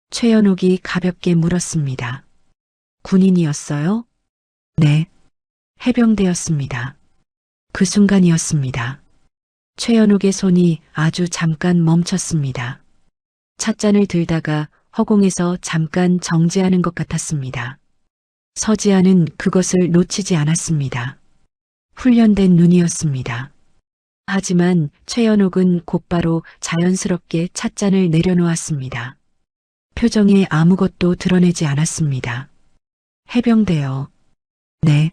최연옥이 가볍게 물었습니다. 군인이었어요? 네. 해병대였습니다. 그 순간이었습니다. 최연옥의 손이 아주 잠깐 멈췄습니다. 찻잔을 들다가 허공에서 잠깐 정지하는 것 같았습니다. 서지아는 그것을 놓치지 않았습니다. 훈련된 눈이었습니다. 하지만 최연옥은 곧바로 자연스럽게 찻잔을 내려놓았습니다. 표정에 아무것도 드러내지 않았습니다. 해병대요. 네.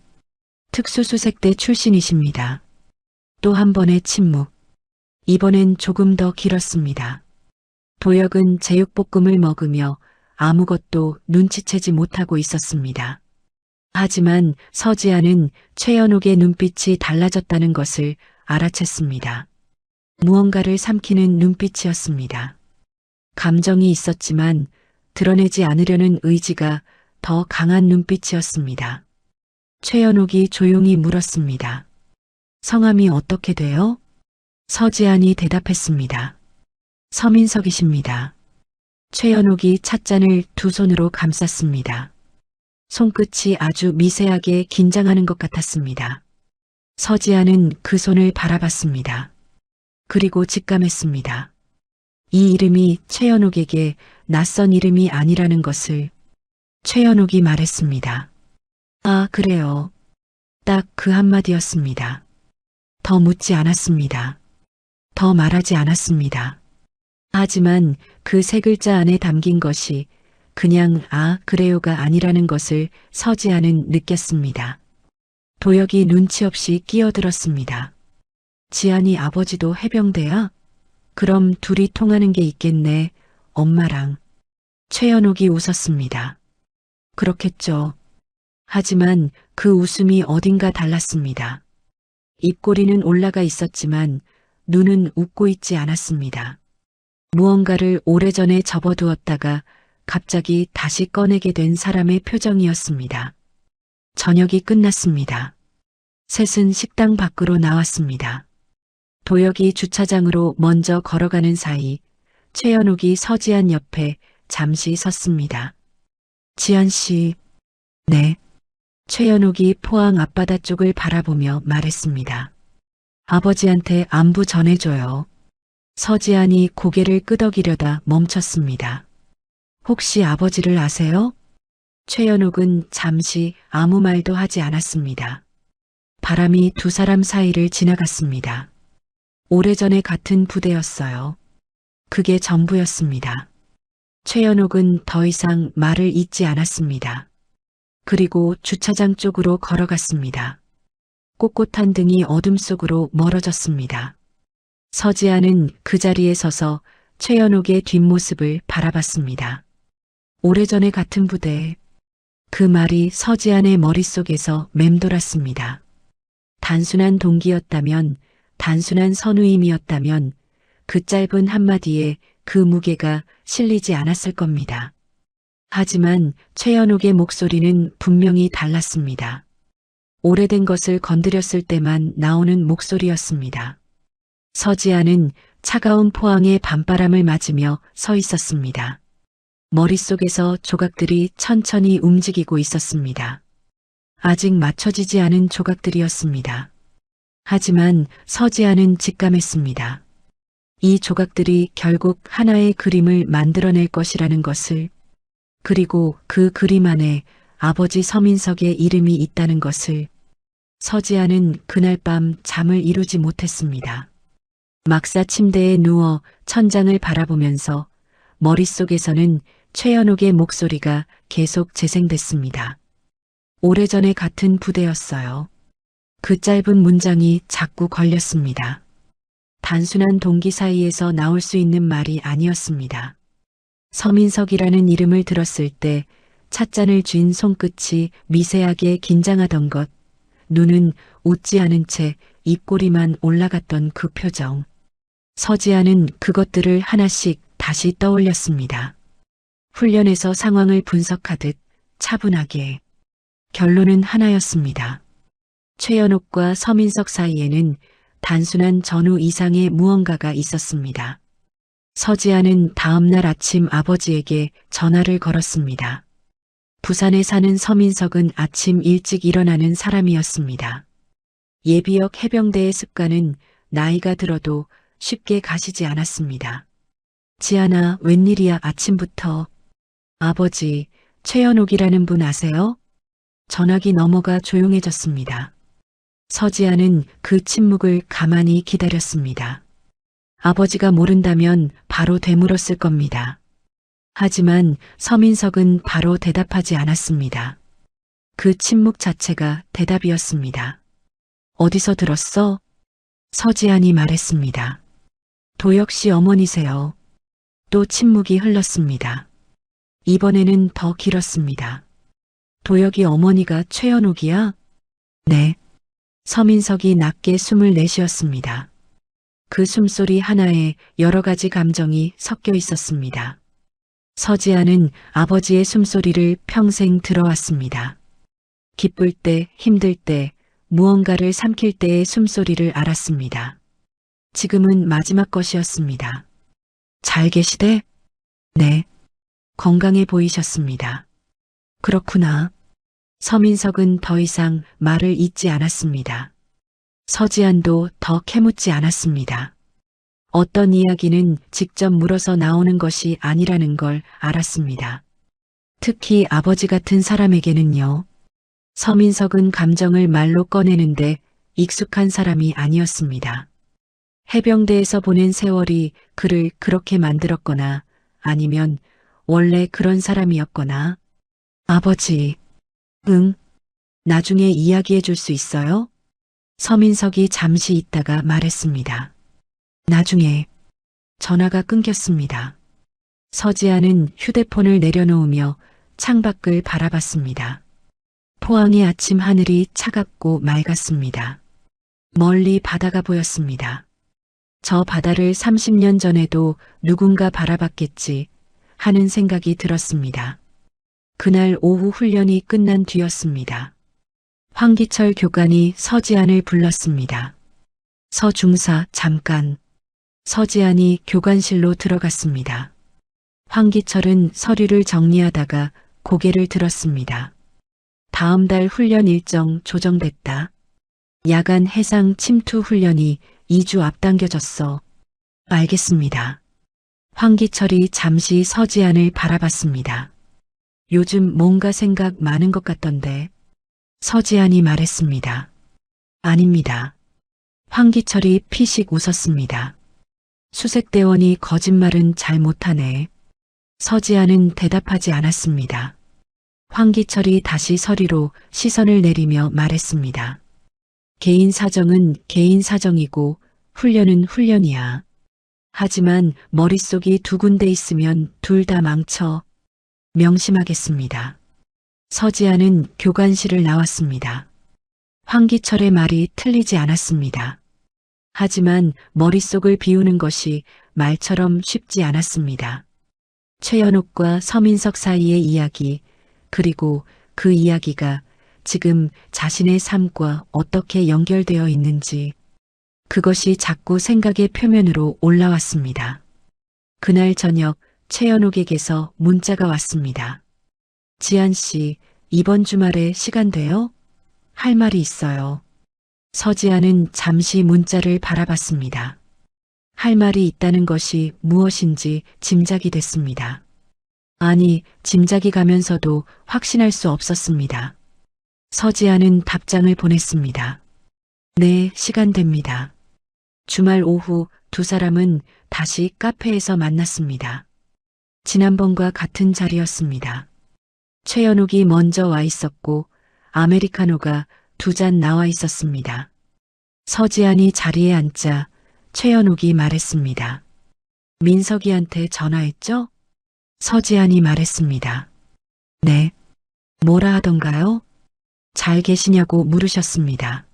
특수수색대 출신이십니다. 또 한 번의 침묵. 이번엔 조금 더 길었습니다. 도혁은 제육볶음을 먹으며 아무것도 눈치채지 못하고 있었습니다. 하지만 서지아는 최연옥의 눈빛이 달라졌다는 것을 알아챘습니다. 무언가를 삼키는 눈빛이었습니다. 감정이 있었지만 드러내지 않으려는 의지가 더 강한 눈빛이었습니다. 최연옥이 조용히 물었습니다. 성함이 어떻게 돼요? 서지안이 대답했습니다. 서민석이십니다. 최연옥이 찻잔을 두 손으로 감쌌습니다. 손끝이 아주 미세하게 긴장하는 것 같았습니다. 서지아는 그 손을 바라봤습니다. 그리고 직감했습니다. 이 이름이 최연옥에게 낯선 이름이 아니라는 것을. 최연옥이 말했습니다. 아, 그래요. 딱 그 한마디였습니다. 더 묻지 않았습니다. 더 말하지 않았습니다. 하지만 그 세 글자 안에 담긴 것이 그냥 아, 그래요가 아니라는 것을 서지아는 느꼈습니다. 도혁이 눈치 없이 끼어들었습니다. 지안이 아버지도 해병대야? 그럼 둘이 통하는 게 있겠네, 엄마랑. 최연옥이 웃었습니다. 그렇겠죠. 하지만 그 웃음이 어딘가 달랐습니다. 입꼬리는 올라가 있었지만 눈은 웃고 있지 않았습니다. 무언가를 오래전에 접어두었다가 갑자기 다시 꺼내게 된 사람의 표정이었습니다. 저녁이 끝났습니다. 셋은 식당 밖으로 나왔습니다. 도혁이 주차장으로 먼저 걸어가는 사이 최연옥이 서지안 옆에 잠시 섰습니다. 지안 씨, 네. 최연옥이 포항 앞바다 쪽을 바라보며 말했습니다. 아버지한테 안부 전해줘요. 서지안이 고개를 끄덕이려다 멈췄습니다. 혹시 아버지를 아세요? 최연옥은 잠시 아무 말도 하지 않았습니다. 바람이 두 사람 사이를 지나갔습니다. 오래전에 같은 부대였어요. 그게 전부였습니다. 최연옥은 더 이상 말을 잇지 않았습니다. 그리고 주차장 쪽으로 걸어갔습니다. 꼿꼿한 등이 어둠 속으로 멀어졌습니다. 서지아는 그 자리에 서서 최연옥의 뒷모습을 바라봤습니다. 오래전에 같은 부대. 그 말이 서지안의 머릿속에서 맴돌았습니다. 단순한 동기였다면, 단순한 선우임이었다면 그 짧은 한마디에 그 무게가 실리지 않았을 겁니다. 하지만 최연옥의 목소리는 분명히 달랐습니다. 오래된 것을 건드렸을 때만 나오는 목소리였습니다. 서지아는 차가운 포항의 밤바람을 맞으며 서 있었습니다. 머릿속에서 조각들이 천천히 움직이고 있었습니다. 아직 맞춰지지 않은 조각들이었습니다. 하지만 서지아는 직감했습니다. 이 조각들이 결국 하나의 그림을 만들어낼 것이라는 것을, 그리고 그 그림 안에 아버지 서민석의 이름이 있다는 것을. 서지아는 그날 밤 잠을 이루지 못했습니다. 막사 침대에 누워 천장을 바라보면서 머릿속에서는 최연옥의 목소리가 계속 재생됐습니다. 오래전에 같은 부대였어요. 그 짧은 문장이 자꾸 걸렸습니다. 단순한 동기 사이에서 나올 수 있는 말이 아니었습니다. 서민석이라는 이름을 들었을 때 찻잔을 쥔 손끝이 미세하게 긴장하던 것, 눈은 웃지 않은 채 입꼬리만 올라갔던 그 표정. 서지아는 그것들을 하나씩 다시 떠올렸습니다. 훈련에서 상황을 분석하듯 차분하게. 결론은 하나였습니다. 최연옥과 서민석 사이에는 단순한 전후 이상의 무언가가 있었습니다. 서지아는 다음 날 아침 아버지에게 전화를 걸었습니다. 부산에 사는 서민석은 아침 일찍 일어나는 사람이었습니다. 예비역 해병대의 습관은 나이가 들어도 쉽게 가시지 않았습니다. 지안아, 웬일이야 아침부터. 아버지, 최연옥이라는 분 아세요? 전화기 너머가 조용해졌습니다. 서지아는 그 침묵을 가만히 기다렸습니다. 아버지가 모른다면 바로 되물었을 겁니다. 하지만 서민석은 바로 대답하지 않았습니다. 그 침묵 자체가 대답이었습니다. 어디서 들었어? 서지안이 말했습니다. 도혁 씨 어머니세요. 또 침묵이 흘렀습니다. 이번에는 더 길었습니다. 도혁이 어머니가 최연옥이야? 네. 서민석이 낮게 숨을 내쉬었습니다. 그 숨소리 하나에 여러 가지 감정이 섞여 있었습니다. 서지아는 아버지의 숨소리를 평생 들어왔습니다. 기쁠 때, 힘들 때, 무언가를 삼킬 때의 숨소리를 알았습니다. 지금은 마지막 것이었습니다. 잘 계시대? 네. 건강해 보이셨습니다. 그렇구나. 서민석은 더 이상 말을 잇지 않았습니다. 서지안도 더 캐묻지 않았습니다. 어떤 이야기는 직접 물어서 나오는 것이 아니라는 걸 알았습니다. 특히 아버지 같은 사람에게는요. 서민석은 감정을 말로 꺼내는데 익숙한 사람이 아니었습니다. 해병대에서 보낸 세월이 그를 그렇게 만들었거나 아니면 원래 그런 사람이었거나. 아버지, 응, 나중에 이야기해 줄 수 있어요? 서민석이 잠시 있다가 말했습니다. 나중에. 전화가 끊겼습니다. 서지아는 휴대폰을 내려놓으며 창밖을 바라봤습니다. 포항의 아침 하늘이 차갑고 맑았습니다. 멀리 바다가 보였습니다. 저 바다를 30년 전에도 누군가 바라봤겠지 하는 생각이 들었습니다. 그날 오후 훈련이 끝난 뒤였습니다. 황기철 교관이 서지안을 불렀습니다. 서중사 잠깐. 서지안이 교관실로 들어갔습니다. 황기철은 서류를 정리하다가 고개를 들었습니다. 다음 달 훈련 일정 조정됐다. 야간 해상 침투 훈련이 2주 앞당겨졌어. 알겠습니다. 황기철이 잠시 서지안을 바라봤습니다. 요즘 뭔가 생각 많은 것 같던데. 서지안이 말했습니다. 아닙니다. 황기철이 피식 웃었습니다. 수색대원이 거짓말은 잘 못하네. 서지안은 대답하지 않았습니다. 황기철이 다시 서리로 시선을 내리며 말했습니다. 개인 사정은 개인 사정이고 훈련은 훈련이야. 하지만 머릿속이 두 군데 있으면 둘 다 망쳐. 명심하겠습니다. 서지아는 교관실을 나왔습니다. 황기철의 말이 틀리지 않았습니다. 하지만 머릿속을 비우는 것이 말처럼 쉽지 않았습니다. 최연옥과 서민석 사이의 이야기, 그리고 그 이야기가 지금 자신의 삶과 어떻게 연결되어 있는지, 그것이 자꾸 생각의 표면으로 올라왔습니다. 그날 저녁 최연옥에게서 문자가 왔습니다. 지안 씨, 이번 주말에 시간 돼요? 할 말이 있어요. 서지아는 잠시 문자를 바라봤습니다. 할 말이 있다는 것이 무엇인지 짐작이 됐습니다. 아니, 짐작이 가면서도 확신할 수 없었습니다. 서지아는 답장을 보냈습니다. 네, 시간 됩니다. 주말 오후 두 사람은 다시 카페에서 만났습니다. 지난번과 같은 자리였습니다. 최연옥이 먼저 와 있었고 아메리카노가 2잔 나와 있었습니다. 서지안이 자리에 앉자 최연옥이 말했습니다. 민석이한테 전화했죠? 서지안이 말했습니다. 네. 뭐라 하던가요? 잘 계시냐고 물으셨습니다.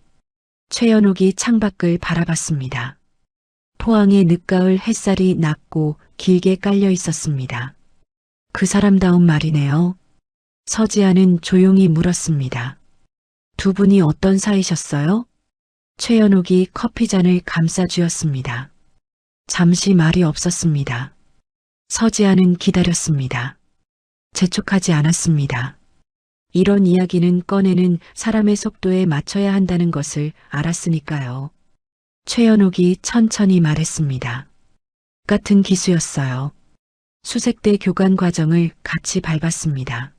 최연옥이 창밖을 바라봤습니다. 포항의 늦가을 햇살이 낮고 길게 깔려 있었습니다. 그 사람다운 말이네요. 서지아는 조용히 물었습니다. 두 분이 어떤 사이셨어요? 최연옥이 커피잔을 감싸 주었습니다. 잠시 말이 없었습니다. 서지아는 기다렸습니다. 재촉하지 않았습니다. 이런 이야기는 꺼내는 사람의 속도에 맞춰야 한다는 것을 알았으니까요. 최연옥이 천천히 말했습니다. 같은 기수였어요. 수색대 교관 과정을 같이 밟았습니다.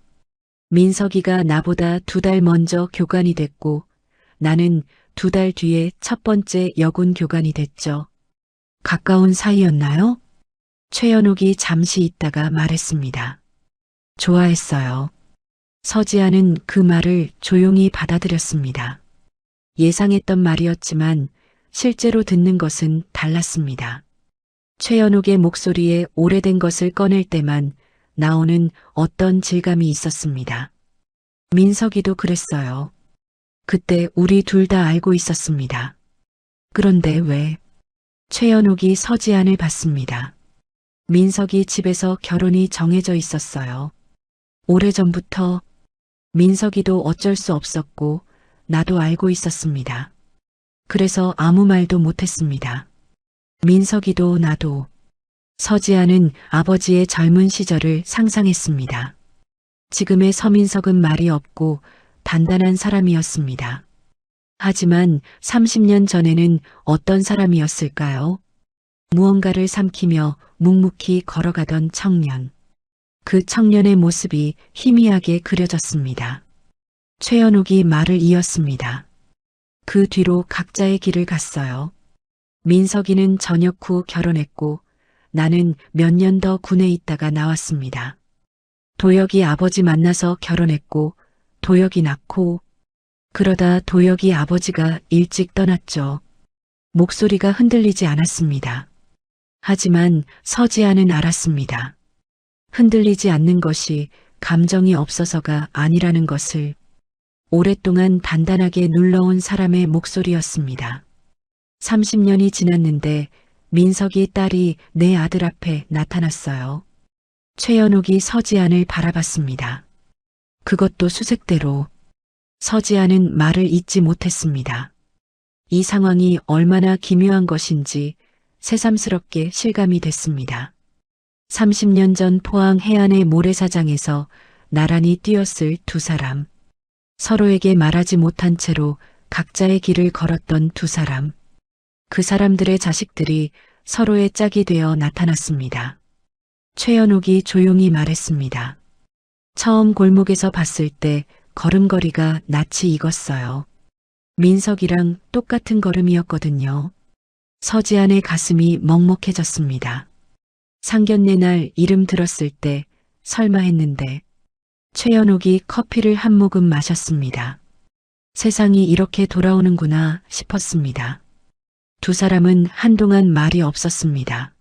민석이가 나보다 2달 먼저 교관이 됐고 나는 2달 뒤에 첫 번째 여군 교관이 됐죠. 가까운 사이였나요? 최연옥이 잠시 있다가 말했습니다. 좋아했어요. 서지아는 그 말을 조용히 받아들였습니다. 예상했던 말이었지만 실제로 듣는 것은 달랐습니다. 최연옥의 목소리에 오래된 것을 꺼낼 때만 나오는 어떤 질감이 있었습니다. 민석이도 그랬어요. 그때 우리 둘 다 알고 있었습니다. 그런데 왜? 최연옥이 서지안을 봤습니다. 민석이 집에서 결혼이 정해져 있었어요. 오래전부터. 민석이도 어쩔 수 없었고 나도 알고 있었습니다. 그래서 아무 말도 못했습니다. 민석이도 나도. 서지아는 아버지의 젊은 시절을 상상했습니다. 지금의 서민석은 말이 없고 단단한 사람이었습니다. 하지만 30년 전에는 어떤 사람이었을까요? 무언가를 삼키며 묵묵히 걸어가던 청년. 그 청년의 모습이 희미하게 그려졌습니다. 최연옥이 말을 이었습니다. 그 뒤로 각자의 길을 갔어요. 민석이는 전역 후 결혼했고 나는 몇 년 더 군에 있다가 나왔습니다. 도혁이 아버지 만나서 결혼했고 도혁이 낳고 그러다 도혁이 아버지가 일찍 떠났죠. 목소리가 흔들리지 않았습니다. 하지만 서지아는 알았습니다. 흔들리지 않는 것이 감정이 없어서가 아니라는 것을. 오랫동안 단단하게 눌러온 사람의 목소리였습니다. 30년이 지났는데 민석이 딸이 내 아들 앞에 나타났어요. 최연옥이 서지안을 바라봤습니다. 그것도 수색대로. 서지안은 말을 잇지 못했습니다. 이 상황이 얼마나 기묘한 것인지 새삼스럽게 실감이 됐습니다. 30년 전 포항 해안의 모래사장에서 나란히 뛰었을 두 사람. 서로에게 말하지 못한 채로 각자의 길을 걸었던 두 사람. 그 사람들의 자식들이 서로의 짝이 되어 나타났습니다. 최연옥이 조용히 말했습니다. 처음 골목에서 봤을 때 걸음걸이가 낯이 익었어요. 민석이랑 똑같은 걸음이었거든요. 서지안의 가슴이 먹먹해졌습니다. 상견례 날 이름 들었을 때 설마 했는데 최연옥이 커피를 한 모금 마셨습니다. 세상이 이렇게 돌아오는구나 싶었습니다. 두 사람은 한동안 말이 없었습니다.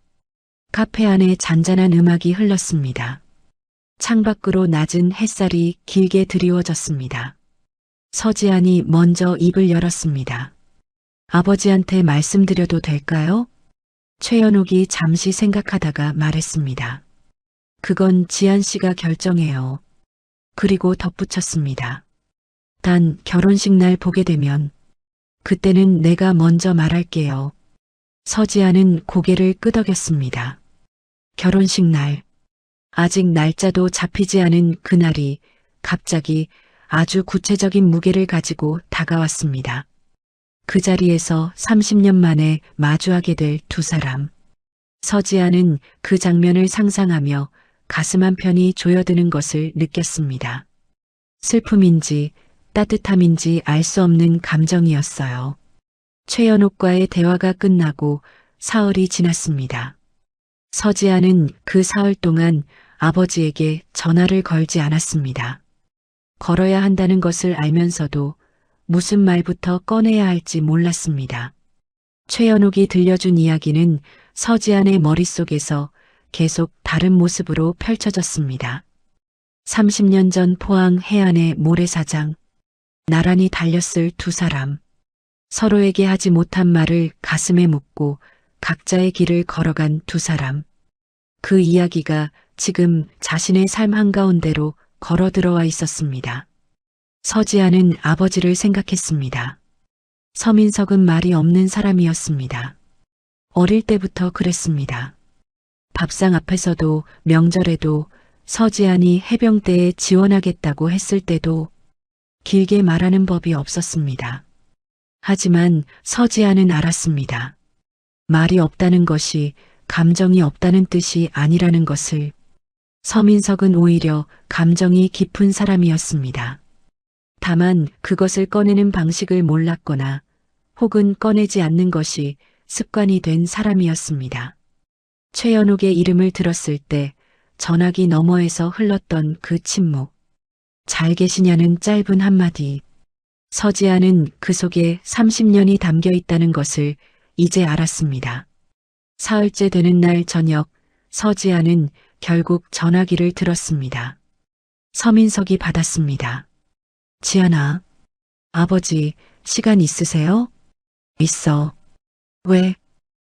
카페 안에 잔잔한 음악이 흘렀습니다. 창밖으로 낮은 햇살이 길게 드리워졌습니다. 서지안이 먼저 입을 열었습니다. 아버지한테 말씀드려도 될까요? 최연옥이 잠시 생각하다가 말했습니다. 그건 지안 씨가 결정해요. 그리고 덧붙였습니다. 단 결혼식 날 보게 되면 그때는 내가 먼저 말할게요. 서지아는 고개를 끄덕였습니다. 결혼식 날. 아직 날짜도 잡히지 않은 그날이 갑자기 아주 구체적인 무게를 가지고 다가왔습니다. 그 자리에서 30년 만에 마주하게 될 두 사람. 서지아는 그 장면을 상상하며 가슴 한편이 조여드는 것을 느꼈습니다. 슬픔인지 따뜻함인지 알 수 없는 감정이었어요. 최연옥과의 대화가 끝나고 사흘이 지났습니다. 서지아는 그 사흘 동안 아버지에게 전화를 걸지 않았습니다. 걸어야 한다는 것을 알면서도 무슨 말부터 꺼내야 할지 몰랐습니다. 최연옥이 들려준 이야기는 서지안의 머릿속에서 계속 다른 모습으로 펼쳐졌습니다. 30년 전 포항 해안의 모래사장. 나란히 달렸을 두 사람. 서로에게 하지 못한 말을 가슴에 묻고 각자의 길을 걸어간 두 사람. 그 이야기가 지금 자신의 삶 한가운데로 걸어 들어와 있었습니다. 서지아는 아버지를 생각했습니다. 서민석은 말이 없는 사람이었습니다. 어릴 때부터 그랬습니다. 밥상 앞에서도 명절에도 서지안이 해병대에 지원하겠다고 했을 때도 길게 말하는 법이 없었습니다. 하지만 서지아는 알았습니다. 말이 없다는 것이 감정이 없다는 뜻이 아니라는 것을. 서민석은 오히려 감정이 깊은 사람이었습니다. 다만 그것을 꺼내는 방식을 몰랐거나 혹은 꺼내지 않는 것이 습관이 된 사람이었습니다. 최연옥의 이름을 들었을 때 전화기 너머에서 흘렀던 그 침묵. 잘 계시냐는 짧은 한마디. 서지아는 그 속에 30년이 담겨 있다는 것을 이제 알았습니다. 사흘째 되는 날 저녁, 서지아는 결국 전화기를 들었습니다. 서민석이 받았습니다. 지아나, 아버지, 시간 있으세요? 있어. 왜?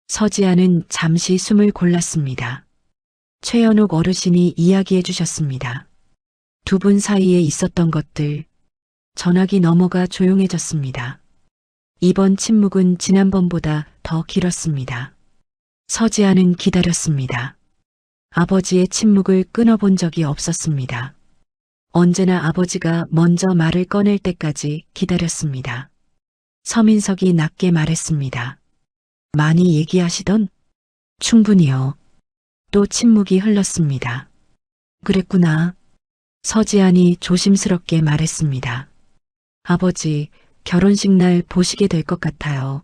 서지아는 잠시 숨을 골랐습니다. 최연옥 어르신이 이야기해 주셨습니다. 두 분 사이에 있었던 것들. 전화기 너머가 조용해졌습니다. 이번 침묵은 지난번보다 더 길었습니다. 서지아는 기다렸습니다. 아버지의 침묵을 끊어본 적이 없었습니다. 언제나 아버지가 먼저 말을 꺼낼 때까지 기다렸습니다. 서민석이 낮게 말했습니다. 많이 얘기하시던? 충분히요. 또 침묵이 흘렀습니다. 그랬구나. 서지안이 조심스럽게 말했습니다. 아버지, 결혼식 날 보시게 될 것 같아요.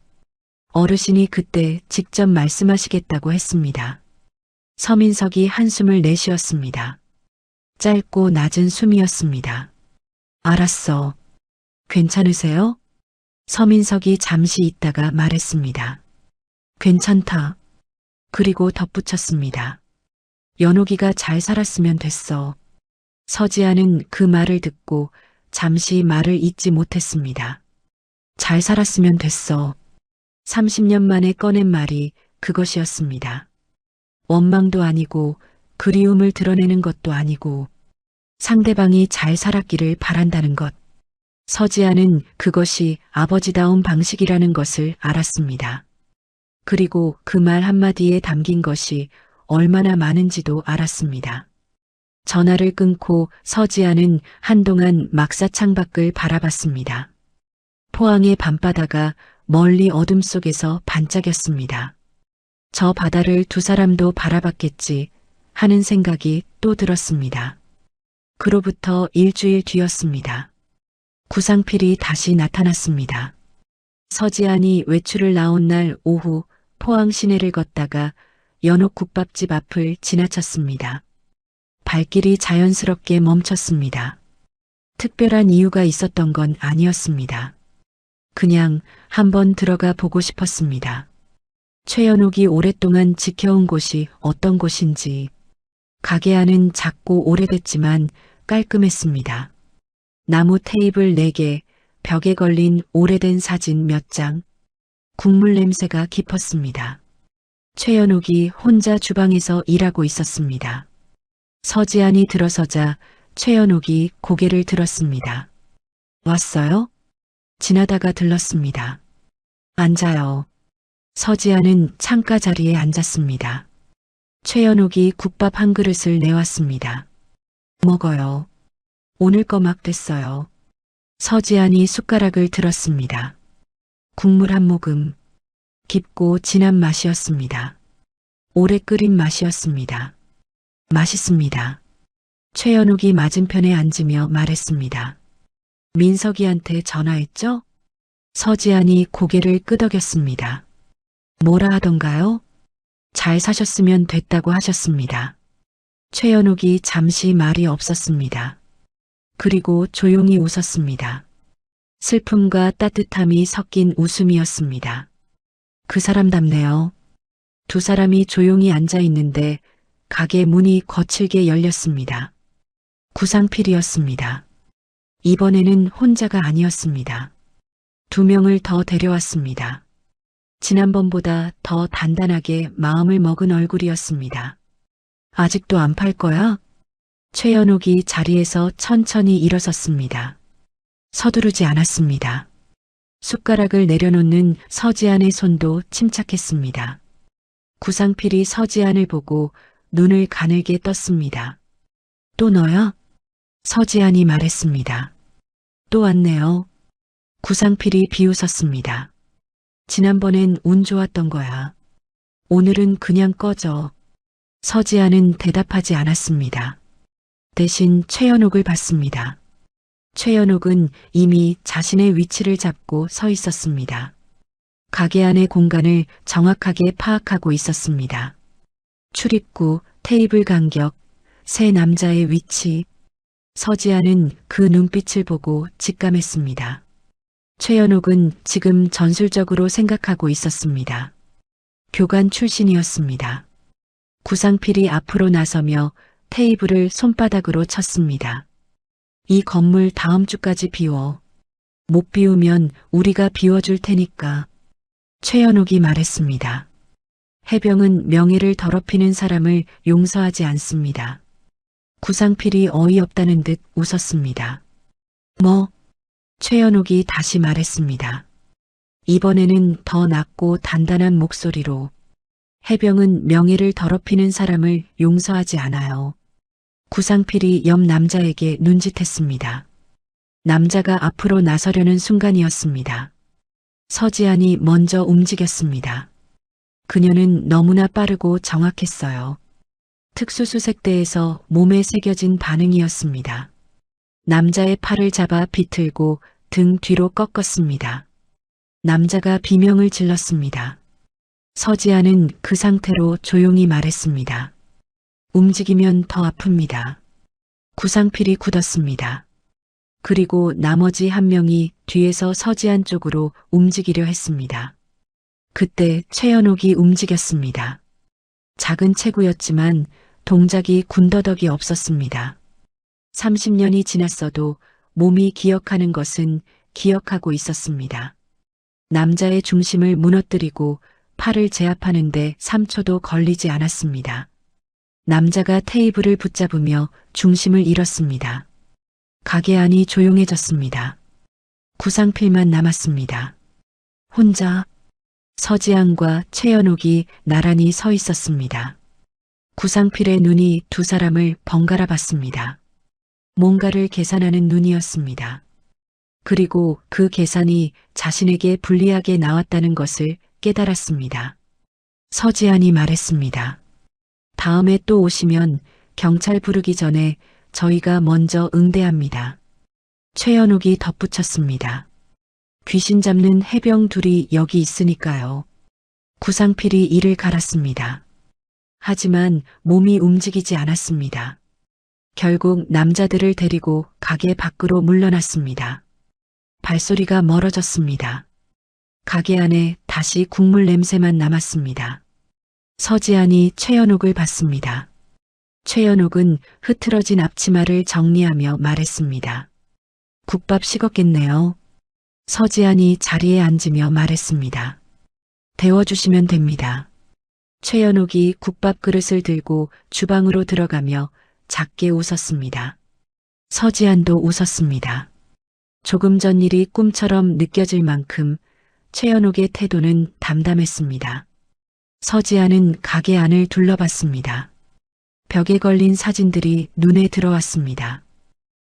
어르신이 그때 직접 말씀하시겠다고 했습니다. 서민석이 한숨을 내쉬었습니다. 짧고 낮은 숨이었습니다. 알았어. 괜찮으세요? 서민석이 잠시 있다가 말했습니다. 괜찮다. 그리고 덧붙였습니다. 연옥이가 잘 살았으면 됐어. 서지아는 그 말을 듣고 잠시 말을 잇지 못했습니다. 잘 살았으면 됐어. 30년 만에 꺼낸 말이 그것이었습니다. 원망도 아니고 그리움을 드러내는 것도 아니고 상대방이 잘 살았기를 바란다는 것. 서지아는 그것이 아버지다운 방식이라는 것을 알았습니다. 그리고 그 말 한마디에 담긴 것이 얼마나 많은지도 알았습니다. 전화를 끊고 서지아는 한동안 막사 창밖을 바라봤습니다. 포항의 밤바다가 멀리 어둠 속에서 반짝였습니다. 저 바다를 두 사람도 바라봤겠지 하는 생각이 또 들었습니다. 그로부터 일주일 뒤였습니다. 구상필이 다시 나타났습니다. 서지안이 외출을 나온 날 오후 포항 시내를 걷다가 연옥 국밥집 앞을 지나쳤습니다. 발길이 자연스럽게 멈췄습니다. 특별한 이유가 있었던 건 아니었습니다. 그냥 한번 들어가 보고 싶었습니다. 최연옥이 오랫동안 지켜온 곳이 어떤 곳인지. 가게 안은 작고 오래됐지만 깔끔했습니다. 나무 테이블 4개, 벽에 걸린 오래된 사진 몇 장. 국물 냄새가 깊었습니다. 최연옥이 혼자 주방에서 일하고 있었습니다. 서지안이 들어서자 최연옥이 고개를 들었습니다. 왔어요? 지나다가 들렀습니다. 앉아요. 서지안은 창가 자리에 앉았습니다. 최연옥이 국밥 한 그릇을 내왔습니다. 먹어요. 오늘 거 막 됐어요. 서지안이 숟가락을 들었습니다. 국물 한 모금. 깊고 진한 맛이었습니다. 오래 끓인 맛이었습니다. 맛있습니다. 최연옥이 맞은편에 앉으며 말했습니다. 민석이한테 전화했죠? 서지안이 고개를 끄덕였습니다. 뭐라 하던가요? 잘 사셨으면 됐다고 하셨습니다. 최연옥이 잠시 말이 없었습니다. 그리고 조용히 웃었습니다. 슬픔과 따뜻함이 섞인 웃음이었습니다. 그 사람답네요. 두 사람이 조용히 앉아 있는데 가게 문이 거칠게 열렸습니다. 구상필이었습니다. 이번에는 혼자가 아니었습니다. 2명을 더 데려왔습니다. 지난번보다 더 단단하게 마음을 먹은 얼굴이었습니다. 아직도 안 팔 거야? 최연옥이 자리에서 천천히 일어섰습니다. 서두르지 않았습니다. 숟가락을 내려놓는 서지안의 손도 침착했습니다. 구상필이 서지안을 보고 눈을 가늘게 떴습니다. 또 너야? 서지안이 말했습니다. 또 왔네요. 구상필이 비웃었습니다. 지난번엔 운 좋았던 거야. 오늘은 그냥 꺼져. 서지안은 대답하지 않았습니다. 대신 최연옥을 봤습니다. 최연옥은 이미 자신의 위치를 잡고 서 있었습니다. 가게 안의 공간을 정확하게 파악하고 있었습니다. 출입구, 테이블 간격, 세 남자의 위치. 서지아는 그 눈빛을 보고 직감했습니다. 최연옥은 지금 전술적으로 생각하고 있었습니다. 교관 출신이었습니다. 구상필이 앞으로 나서며 테이블을 손바닥으로 쳤습니다. 이 건물 다음 주까지 비워. 못 비우면 우리가 비워줄 테니까. 최연옥이 말했습니다. 해병은 명예를 더럽히는 사람을 용서하지 않습니다. 구상필이 어이없다는 듯 웃었습니다. 뭐? 최연옥이 다시 말했습니다. 이번에는 더 낮고 단단한 목소리로 해병은 명예를 더럽히는 사람을 용서하지 않아요. 구상필이 옆 남자에게 눈짓했습니다. 남자가 앞으로 나서려는 순간이었습니다. 서지안이 먼저 움직였습니다. 그녀는 너무나 빠르고 정확했어요. 특수수색대에서 몸에 새겨진 반응이었습니다. 남자의 팔을 잡아 비틀고 등 뒤로 꺾었습니다. 남자가 비명을 질렀습니다. 서지아는 그 상태로 조용히 말했습니다. 움직이면 더 아픕니다. 구상필이 굳었습니다. 그리고 나머지 한 명이 뒤에서 서지안 쪽으로 움직이려 했습니다. 그때 최연옥이 움직였습니다. 작은 체구였지만 동작이 군더더기 없었습니다. 30년이 지났어도 몸이 기억하는 것은 기억하고 있었습니다. 남자의 중심을 무너뜨리고 팔을 제압하는데 3초도 걸리지 않았습니다. 남자가 테이블을 붙잡으며 중심을 잃었습니다. 가게 안이 조용해졌습니다. 구상필만 남았습니다. 혼자 서지안과 최연옥이 나란히 서 있었습니다. 구상필의 눈이 두 사람을 번갈아 봤습니다. 뭔가를 계산하는 눈이었습니다. 그리고 그 계산이 자신에게 불리하게 나왔다는 것을 깨달았습니다. 서지안이 말했습니다. 다음에 또 오시면 경찰 부르기 전에 저희가 먼저 응대합니다. 최연옥이 덧붙였습니다. 귀신 잡는 해병 둘이 여기 있으니까요. 구상필이 이를 갈았습니다. 하지만 몸이 움직이지 않았습니다. 결국 남자들을 데리고 가게 밖으로 물러났습니다. 발소리가 멀어졌습니다. 가게 안에 다시 국물 냄새만 남았습니다. 서지안이 최연옥을 봤습니다. 최연옥은 흐트러진 앞치마를 정리하며 말했습니다. 국밥 식었겠네요. 서지안이 자리에 앉으며 말했습니다. 데워주시면 됩니다. 최연옥이 국밥 그릇을 들고 주방으로 들어가며 작게 웃었습니다. 서지안도 웃었습니다. 조금 전 일이 꿈처럼 느껴질 만큼 최연옥의 태도는 담담했습니다. 서지안은 가게 안을 둘러봤습니다. 벽에 걸린 사진들이 눈에 들어왔습니다.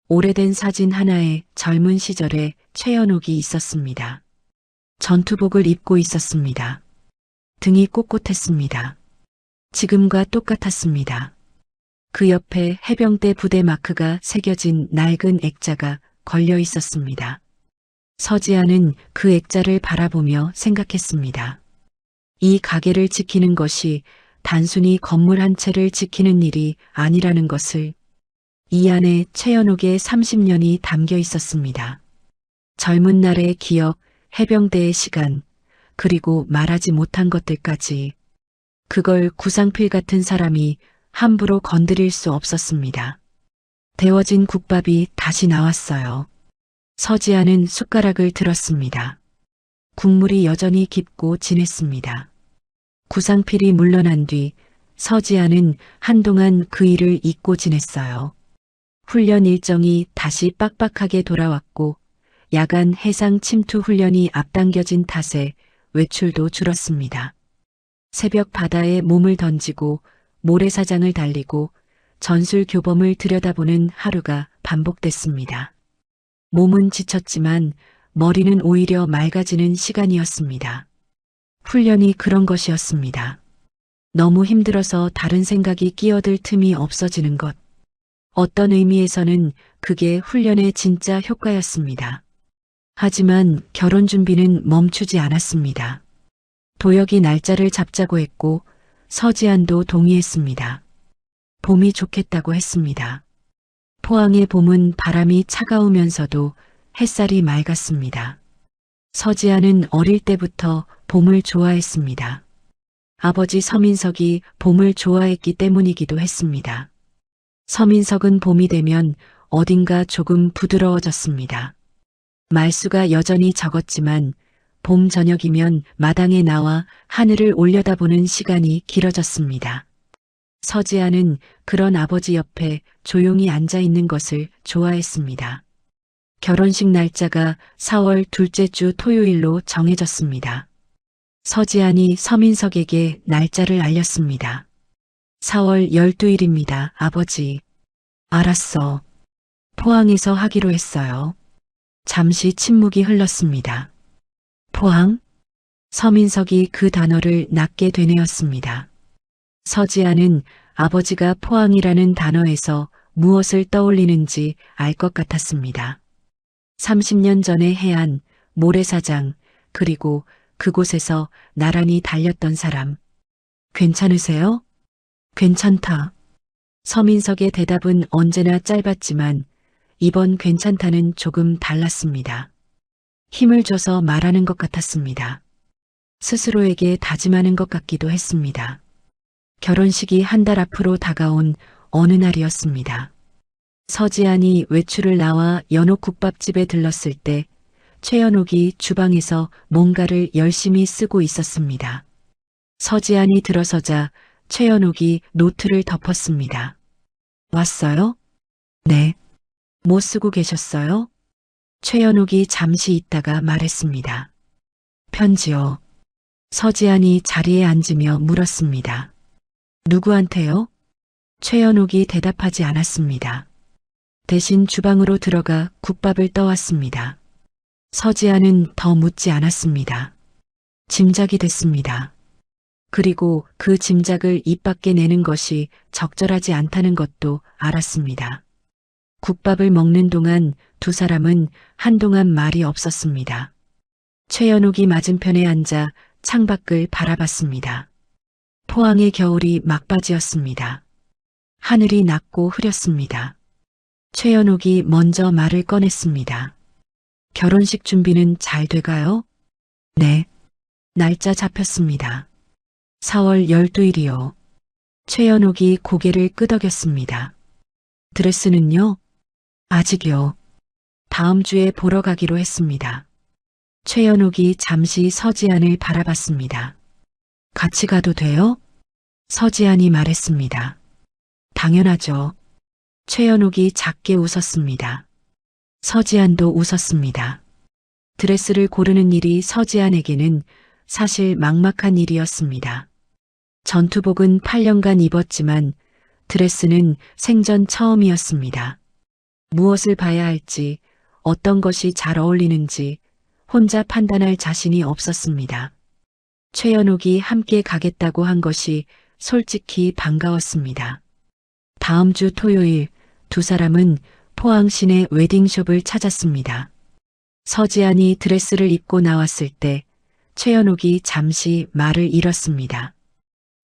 오래된 사진 하나에 젊은 시절에 최연옥이 있었습니다. 전투복을 입고 있었습니다. 등이 꼿꼿했습니다. 지금과 똑같았습니다. 그 옆에 해병대 부대 마크가 새겨진 낡은 액자가 걸려 있었습니다. 서지아는 그 액자를 바라보며 생각했습니다. 이 가게를 지키는 것이 단순히 건물 한 채를 지키는 일이 아니라는 것을. 이 안에 최연옥의 30년이 담겨 있었습니다. 젊은 날의 기억, 해병대의 시간, 그리고 말하지 못한 것들까지. 그걸 구상필 같은 사람이 함부로 건드릴 수 없었습니다. 데워진 국밥이 다시 나왔어요. 서지아는 숟가락을 들었습니다. 국물이 여전히 깊고 진했습니다. 구상필이 물러난 뒤 서지아는 한동안 그 일을 잊고 지냈어요. 훈련 일정이 다시 빡빡하게 돌아왔고 야간 해상 침투 훈련이 앞당겨진 탓에 외출도 줄었습니다. 새벽 바다에 몸을 던지고 모래사장을 달리고 전술 교범을 들여다보는 하루가 반복됐습니다. 몸은 지쳤지만 머리는 오히려 맑아지는 시간이었습니다. 훈련이 그런 것이었습니다. 너무 힘들어서 다른 생각이 끼어들 틈이 없어지는 것. 어떤 의미에서는 그게 훈련의 진짜 효과였습니다. 하지만 결혼 준비는 멈추지 않았습니다. 도혁이 날짜를 잡자고 했고 서지안도 동의했습니다. 봄이 좋겠다고 했습니다. 포항의 봄은 바람이 차가우면서도 햇살이 맑았습니다. 서지아는 어릴 때부터 봄을 좋아했습니다. 아버지 서민석이 봄을 좋아했기 때문이기도 했습니다. 서민석은 봄이 되면 어딘가 조금 부드러워졌습니다. 말수가 여전히 적었지만 봄 저녁이면 마당에 나와 하늘을 올려다보는 시간이 길어졌습니다. 서지아는 그런 아버지 옆에 조용히 앉아 있는 것을 좋아했습니다. 결혼식 날짜가 4월 둘째 주 토요일로 정해졌습니다. 서지안이 서민석에게 날짜를 알렸습니다. 4월 12일입니다, 아버지. 알았어. 포항에서 하기로 했어요. 잠시 침묵이 흘렀습니다. 포항? 서민석이 그 단어를 낮게 되뇌었습니다. 서지아는 아버지가 포항이라는 단어에서 무엇을 떠올리는지 알 것 같았습니다. 30년 전의 해안, 모래사장, 그리고 그곳에서 나란히 달렸던 사람. 괜찮으세요? 괜찮다. 서민석의 대답은 언제나 짧았지만 이번 괜찮다는 조금 달랐습니다. 힘을 줘서 말하는 것 같았습니다. 스스로에게 다짐하는 것 같기도 했습니다. 결혼식이 한 달 앞으로 다가온 어느 날이었습니다. 서지안이 외출을 나와 연옥국밥집에 들렀을 때 최연옥이 주방에서 뭔가를 열심히 쓰고 있었습니다. 서지안이 들어서자 최연옥이 노트를 덮었습니다. 왔어요? 네. 뭐 쓰고 계셨어요? 최연옥이 잠시 있다가 말했습니다. 편지요. 서지안이 자리에 앉으며 물었습니다. 누구한테요? 최연옥이 대답하지 않았습니다. 대신 주방으로 들어가 국밥을 떠왔습니다. 서지아는 더 묻지 않았습니다. 짐작이 됐습니다. 그리고 그 짐작을 입 밖에 내는 것이 적절하지 않다는 것도 알았습니다. 국밥을 먹는 동안 두 사람은 한동안 말이 없었습니다. 최연옥이 맞은편에 앉아 창밖을 바라봤습니다. 포항의 겨울이 막바지였습니다. 하늘이 낮고 흐렸습니다. 최연옥이 먼저 말을 꺼냈습니다. 결혼식 준비는 잘 돼가요? 네. 날짜 잡혔습니다. 4월 12일이요. 최연옥이 고개를 끄덕였습니다. 드레스는요? 아직요. 다음 주에 보러 가기로 했습니다. 최연옥이 잠시 서지안을 바라봤습니다. 같이 가도 돼요? 서지안이 말했습니다. 당연하죠. 최연옥이 작게 웃었습니다. 서지안도 웃었습니다. 드레스를 고르는 일이 서지안에게는 사실 막막한 일이었습니다. 전투복은 8년간 입었지만 드레스는 생전 처음이었습니다. 무엇을 봐야 할지, 어떤 것이 잘 어울리는지 혼자 판단할 자신이 없었습니다. 최연옥이 함께 가겠다고 한 것이 솔직히 반가웠습니다. 다음 주 토요일 두 사람은 포항 시내 웨딩숍을 찾았습니다. 서지안이 드레스를 입고 나왔을 때 최연옥이 잠시 말을 잃었습니다.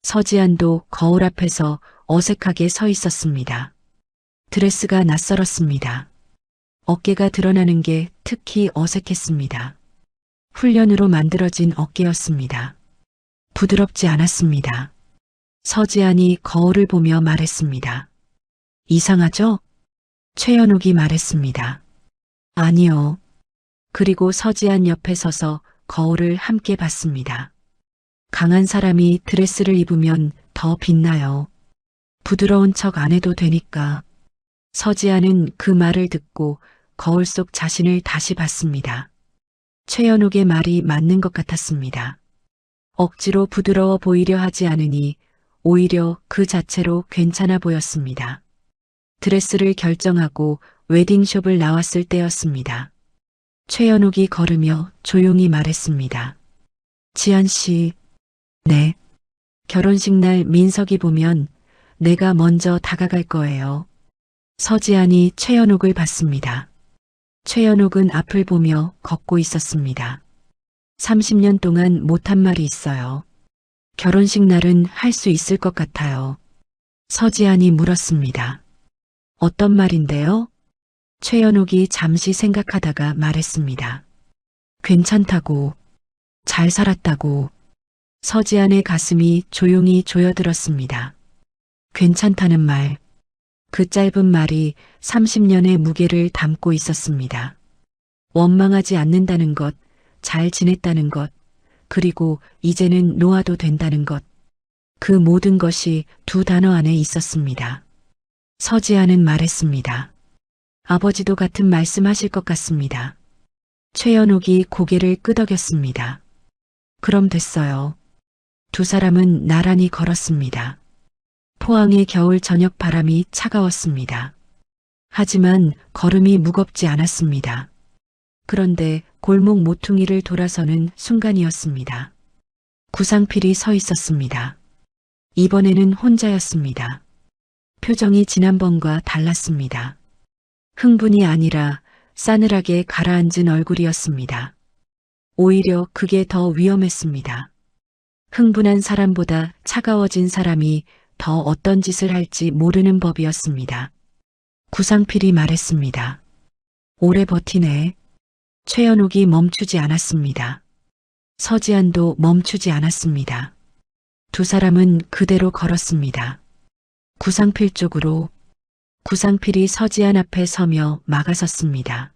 서지안도 거울 앞에서 어색하게 서 있었습니다. 드레스가 낯설었습니다. 어깨가 드러나는 게 특히 어색했습니다. 훈련으로 만들어진 어깨였습니다. 부드럽지 않았습니다. 서지안이 거울을 보며 말했습니다. 이상하죠? 최연옥이 말했습니다. 아니요. 그리고 서지안 옆에 서서 거울을 함께 봤습니다. 강한 사람이 드레스를 입으면 더 빛나요. 부드러운 척 안 해도 되니까. 서지안은 그 말을 듣고 거울 속 자신을 다시 봤습니다. 최연옥의 말이 맞는 것 같았습니다. 억지로 부드러워 보이려 하지 않으니 오히려 그 자체로 괜찮아 보였습니다. 드레스를 결정하고 웨딩숍을 나왔을 때였습니다. 최연옥이 걸으며 조용히 말했습니다. 지안 씨, 네. 결혼식 날 민석이 보면 내가 먼저 다가갈 거예요. 서지안이 최연옥을 봤습니다. 최연옥은 앞을 보며 걷고 있었습니다. 30년 동안 못한 말이 있어요. 결혼식 날은 할 수 있을 것 같아요. 서지안이 물었습니다. 어떤 말인데요? 최연옥이 잠시 생각하다가 말했습니다. 괜찮다고, 잘 살았다고. 서지안의 가슴이 조용히 조여들었습니다. 괜찮다는 말, 그 짧은 말이 30년의 무게를 담고 있었습니다. 원망하지 않는다는 것, 잘 지냈다는 것, 그리고 이제는 놓아도 된다는 것. 그 모든 것이 두 단어 안에 있었습니다. 서지아는 말했습니다. 아버지도 같은 말씀하실 것 같습니다. 최연옥이 고개를 끄덕였습니다. 그럼 됐어요. 두 사람은 나란히 걸었습니다. 포항의 겨울 저녁 바람이 차가웠습니다. 하지만 걸음이 무겁지 않았습니다. 그런데 골목 모퉁이를 돌아서는 순간이었습니다. 구상필이 서 있었습니다. 이번에는 혼자였습니다. 표정이 지난번과 달랐습니다. 흥분이 아니라 싸늘하게 가라앉은 얼굴이었습니다. 오히려 그게 더 위험했습니다. 흥분한 사람보다 차가워진 사람이 더 어떤 짓을 할지 모르는 법이었습니다. 구상필이 말했습니다. 오래 버티네. 최연옥이 멈추지 않았습니다. 서지안도 멈추지 않았습니다. 두 사람은 그대로 걸었습니다. 구상필 쪽으로. 구상필이 서지안 앞에 서며 막아섰습니다.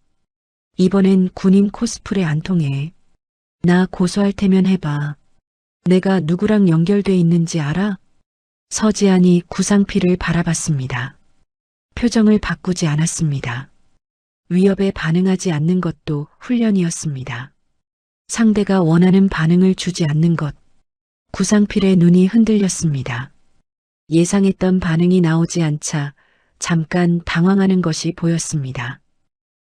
이번엔 군인 코스프레 안 통해. 나 고소할 테면 해봐. 내가 누구랑 연결돼 있는지 알아? 서지안이 구상필을 바라봤습니다. 표정을 바꾸지 않았습니다. 위협에 반응하지 않는 것도 훈련이었습니다. 상대가 원하는 반응을 주지 않는 것. 구상필의 눈이 흔들렸습니다. 예상했던 반응이 나오지 않자 잠깐 당황하는 것이 보였습니다.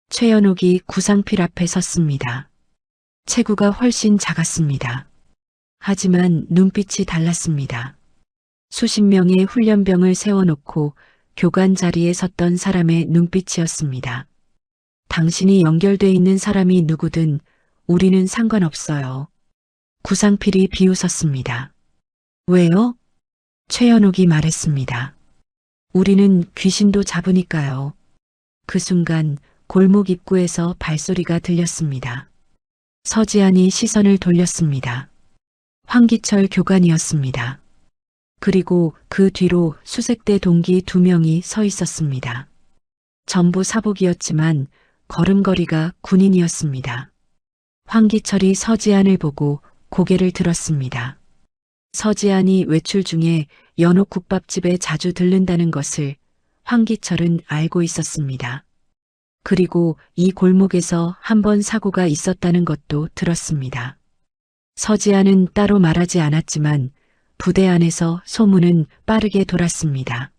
최연옥이 구상필 앞에 섰습니다. 체구가 훨씬 작았습니다. 하지만 눈빛이 달랐습니다. 수십 명의 훈련병을 세워놓고 교관 자리에 섰던 사람의 눈빛이었습니다. 당신이 연결돼 있는 사람이 누구든 우리는 상관없어요. 구상필이 비웃었습니다. 왜요? 최연옥이 말했습니다. 우리는 귀신도 잡으니까요. 그 순간 골목 입구에서 발소리가 들렸습니다. 서지안이 시선을 돌렸습니다. 황기철 교관이었습니다. 그리고 그 뒤로 수색대 동기 2명이 서 있었습니다. 전부 사복이었지만 걸음걸이가 군인이었습니다. 황기철이 서지안을 보고 고개를 들었습니다. 서지안이 외출 중에 연옥 국밥집에 자주 들른다는 것을 황기철은 알고 있었습니다. 그리고 이 골목에서 한 번 사고가 있었다는 것도 들었습니다. 서지안은 따로 말하지 않았지만 부대 안에서 소문은 빠르게 돌았습니다.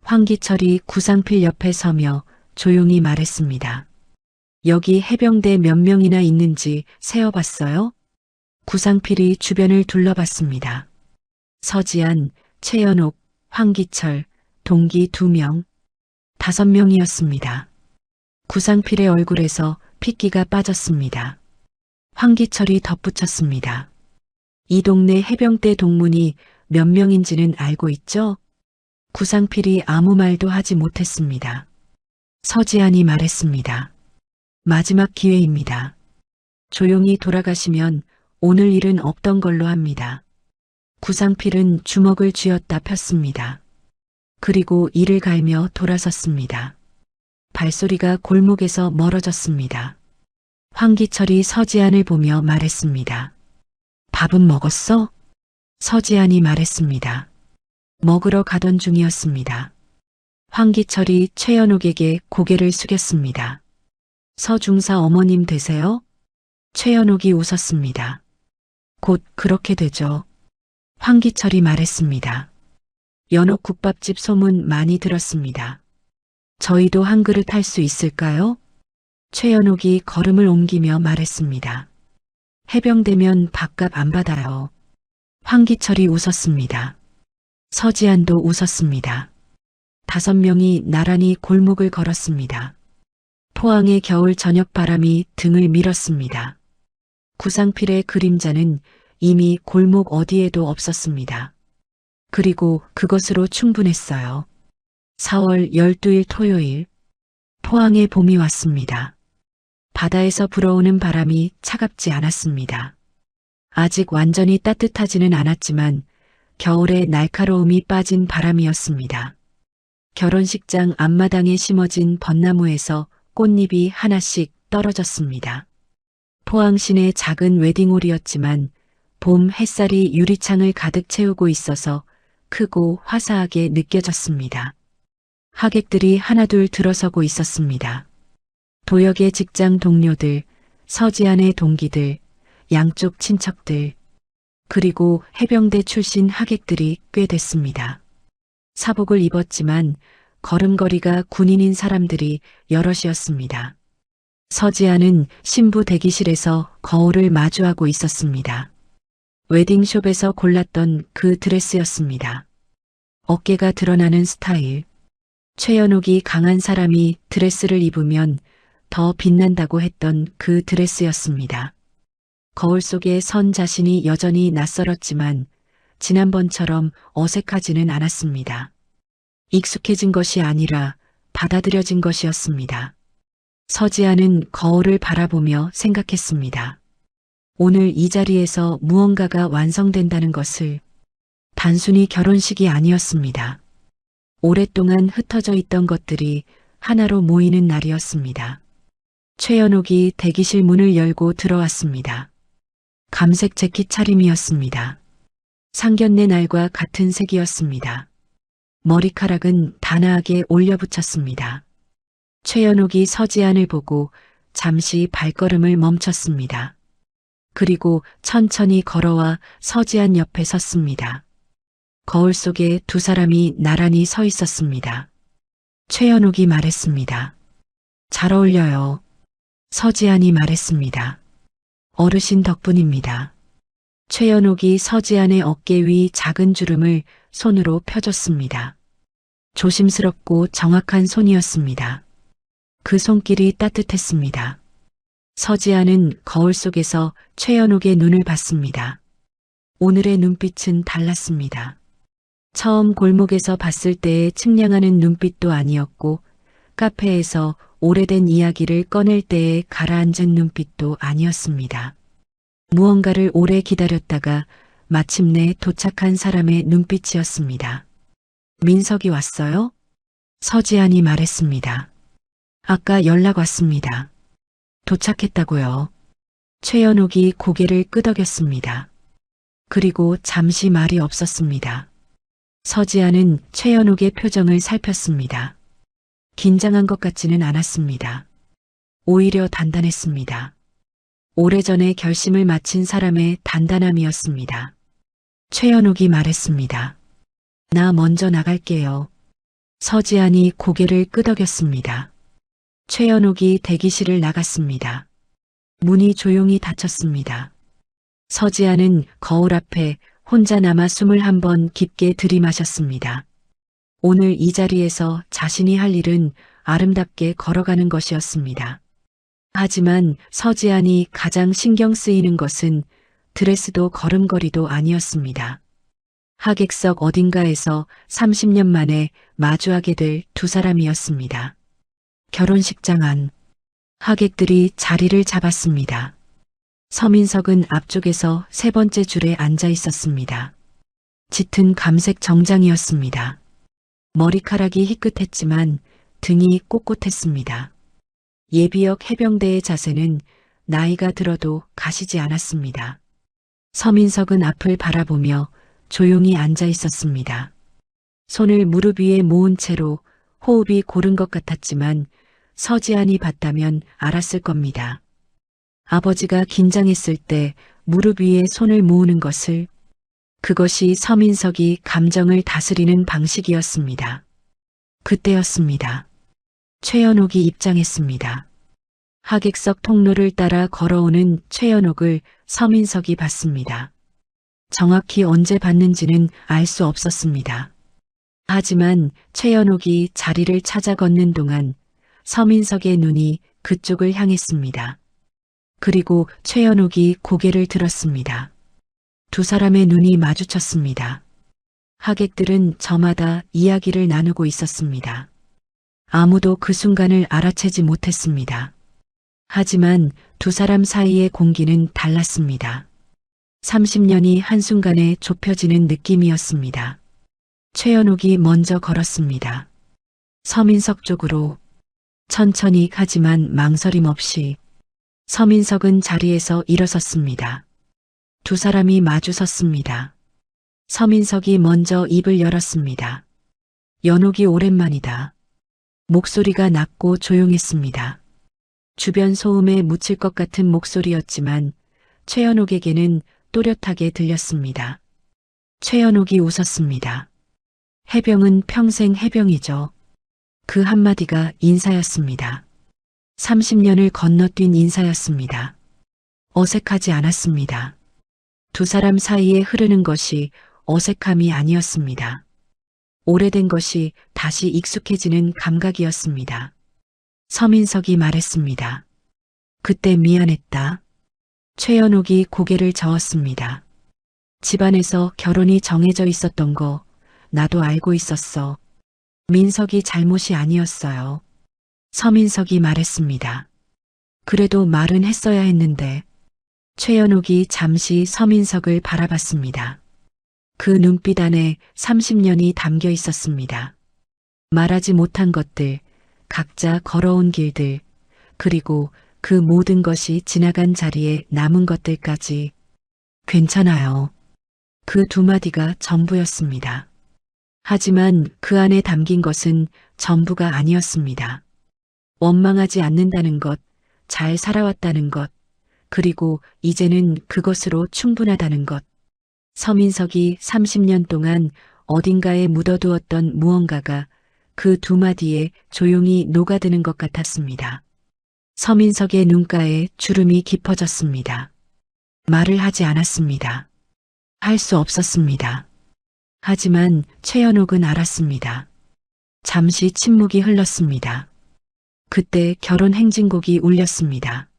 황기철이 구상필 옆에 서며 조용히 말했습니다. 여기 해병대 몇 명이나 있는지 세어봤어요? 구상필이 주변을 둘러봤습니다. 서지안, 최연옥, 황기철, 동기 2명, 5명이었습니다. 구상필의 얼굴에서 핏기가 빠졌습니다. 황기철이 덧붙였습니다. 이 동네 해병대 동문이 몇 명인지는 알고 있죠? 구상필이 아무 말도 하지 못했습니다. 서지안이 말했습니다. 마지막 기회입니다. 조용히 돌아가시면 오늘 일은 없던 걸로 합니다. 구상필은 주먹을 쥐었다 폈습니다. 그리고 이를 갈며 돌아섰습니다. 발소리가 골목에서 멀어졌습니다. 황기철이 서지안을 보며 말했습니다. 밥은 먹었어? 서지안이 말했습니다. 먹으러 가던 중이었습니다. 황기철이 최연옥에게 고개를 숙였습니다. 서중사 어머님 되세요? 최연옥이 웃었습니다. 곧 그렇게 되죠. 황기철이 말했습니다. 연옥 국밥집 소문 많이 들었습니다. 저희도 한 그릇 할 수 있을까요? 최연옥이 걸음을 옮기며 말했습니다. 해병대면 밥값 안 받아요. 황기철이 웃었습니다. 서지안도 웃었습니다. 5명이 나란히 골목을 걸었습니다. 포항의 겨울 저녁 바람이 등을 밀었습니다. 구상필의 그림자는 이미 골목 어디에도 없었습니다. 그리고 그것으로 충분했어요. 4월 12일 토요일, 포항에 봄이 왔습니다. 바다에서 불어오는 바람이 차갑지 않았습니다. 아직 완전히 따뜻하지는 않았지만 겨울의 날카로움이 빠진 바람이었습니다. 결혼식장 앞마당에 심어진 벚나무에서 꽃잎이 하나씩 떨어졌습니다. 포항신의 작은 웨딩홀이었지만 봄 햇살이 유리창을 가득 채우고 있어서 크고 화사하게 느껴졌습니다. 하객들이 하나둘 들어서고 있었습니다. 도역의 직장 동료들, 서지안의 동기들, 양쪽 친척들, 그리고 해병대 출신 하객들이 꽤 됐습니다. 사복을 입었지만 걸음걸이가 군인인 사람들이 여럿이었습니다. 서지아는 신부 대기실에서 거울을 마주하고 있었습니다. 웨딩숍에서 골랐던 그 드레스였습니다. 어깨가 드러나는 스타일. 최연옥이 강한 사람이 드레스를 입으면 더 빛난다고 했던 그 드레스였습니다. 거울 속에 선 자신이 여전히 낯설었지만 지난번처럼 어색하지는 않았습니다. 익숙해진 것이 아니라 받아들여진 것이었습니다. 서지아는 거울을 바라보며 생각했습니다. 오늘 이 자리에서 무언가가 완성된다는 것을 단순히 결혼식이 아니었습니다. 오랫동안 흩어져 있던 것들이 하나로 모이는 날이었습니다. 최연옥이 대기실 문을 열고 들어왔습니다. 감색 재킷 차림이었습니다. 상견례 날과 같은 색이었습니다. 머리카락은 단아하게 올려붙였습니다. 최연옥이 서지안을 보고 잠시 발걸음을 멈췄습니다. 그리고 천천히 걸어와 서지안 옆에 섰습니다. 거울 속에 두 사람이 나란히 서 있었습니다. 최연옥이 말했습니다. 잘 어울려요. 서지안이 말했습니다. 어르신 덕분입니다. 최연옥이 서지안의 어깨 위 작은 주름을 손으로 펴줬습니다. 조심스럽고 정확한 손이었습니다. 그 손길이 따뜻했습니다. 서지아는 거울 속에서 최연옥의 눈을 봤습니다. 오늘의 눈빛은 달랐습니다. 처음 골목에서 봤을 때의 측량하는 눈빛도 아니었고 카페에서 오래된 이야기를 꺼낼 때에 가라앉은 눈빛도 아니었습니다. 무언가를 오래 기다렸다가 마침내 도착한 사람의 눈빛이었습니다. 민석이 왔어요? 서지안이 말했습니다. 아까 연락 왔습니다. 도착했다고요. 최연옥이 고개를 끄덕였습니다. 그리고 잠시 말이 없었습니다. 서지아는 최연옥의 표정을 살폈습니다. 긴장한 것 같지는 않았습니다. 오히려 단단했습니다. 오래전에 결심을 마친 사람의 단단함이었습니다. 최연옥이 말했습니다. 나 먼저 나갈게요. 서지안이 고개를 끄덕였습니다. 최연옥이 대기실을 나갔습니다. 문이 조용히 닫혔습니다. 서지아는 거울 앞에 혼자 남아 숨을 한 번 깊게 들이마셨습니다. 오늘 이 자리에서 자신이 할 일은 아름답게 걸어가는 것이었습니다. 하지만 서지안이 가장 신경 쓰이는 것은 드레스도 걸음걸이도 아니었습니다. 하객석 어딘가에서 30년 만에 마주하게 될 두 사람이었습니다. 결혼식장 안. 하객들이 자리를 잡았습니다. 서민석은 앞쪽에서 세 번째 줄에 앉아 있었습니다. 짙은 감색 정장이었습니다. 머리카락이 희끗했지만 등이 꼿꼿했습니다. 예비역 해병대의 자세는 나이가 들어도 가시지 않았습니다. 서민석은 앞을 바라보며 조용히 앉아 있었습니다. 손을 무릎 위에 모은 채로 호흡이 고른 것 같았지만 서지안이 봤다면 알았을 겁니다. 아버지가 긴장했을 때 무릎 위에 손을 모으는 것을, 그것이 서민석이 감정을 다스리는 방식이었습니다. 그때였습니다. 최연옥이 입장했습니다. 하객석 통로를 따라 걸어오는 최연옥을 서민석이 봤습니다. 정확히 언제 봤는지는 알 수 없었습니다. 하지만 최연옥이 자리를 찾아 걷는 동안 서민석의 눈이 그쪽을 향했습니다. 그리고 최연옥이 고개를 들었습니다. 두 사람의 눈이 마주쳤습니다. 하객들은 저마다 이야기를 나누고 있었습니다. 아무도 그 순간을 알아채지 못했습니다. 하지만 두 사람 사이의 공기는 달랐습니다. 30년이 한순간에 좁혀지는 느낌이었습니다. 최연옥이 먼저 걸었습니다. 서민석 쪽으로 천천히 하지만 망설임 없이. 서민석은 자리에서 일어섰습니다. 두 사람이 마주 섰습니다. 서민석이 먼저 입을 열었습니다. 연옥이 오랜만이다. 목소리가 낮고 조용했습니다. 주변 소음에 묻힐 것 같은 목소리였지만 최연옥에게는 또렷하게 들렸습니다. 최연옥이 웃었습니다. 해병은 평생 해병이죠. 그 한마디가 인사였습니다. 30년을 건너뛴 인사였습니다. 어색하지 않았습니다. 두 사람 사이에 흐르는 것이 어색함이 아니었습니다. 오래된 것이 다시 익숙해지는 감각이었습니다. 서민석이 말했습니다. 그때 미안했다. 최연옥이 고개를 저었습니다. 집안에서 결혼이 정해져 있었던 거 나도 알고 있었어. 민석이 잘못이 아니었어요. 서민석이 말했습니다. 그래도 말은 했어야 했는데. 최연옥이 잠시 서민석을 바라봤습니다. 그 눈빛 안에 30년이 담겨 있었습니다. 말하지 못한 것들, 각자 걸어온 길들, 그리고 그 모든 것이 지나간 자리에 남은 것들까지. 괜찮아요. 그 두 마디가 전부였습니다. 하지만 그 안에 담긴 것은 전부가 아니었습니다. 원망하지 않는다는 것, 잘 살아왔다는 것, 그리고 이제는 그것으로 충분하다는 것. 서민석이 30년 동안 어딘가에 묻어두었던 무언가가 그 두 마디에 조용히 녹아드는 것 같았습니다. 서민석의 눈가에 주름이 깊어졌습니다. 말을 하지 않았습니다. 할 수 없었습니다. 하지만 최연옥은 알았습니다. 잠시 침묵이 흘렀습니다. 그때 결혼 행진곡이 울렸습니다.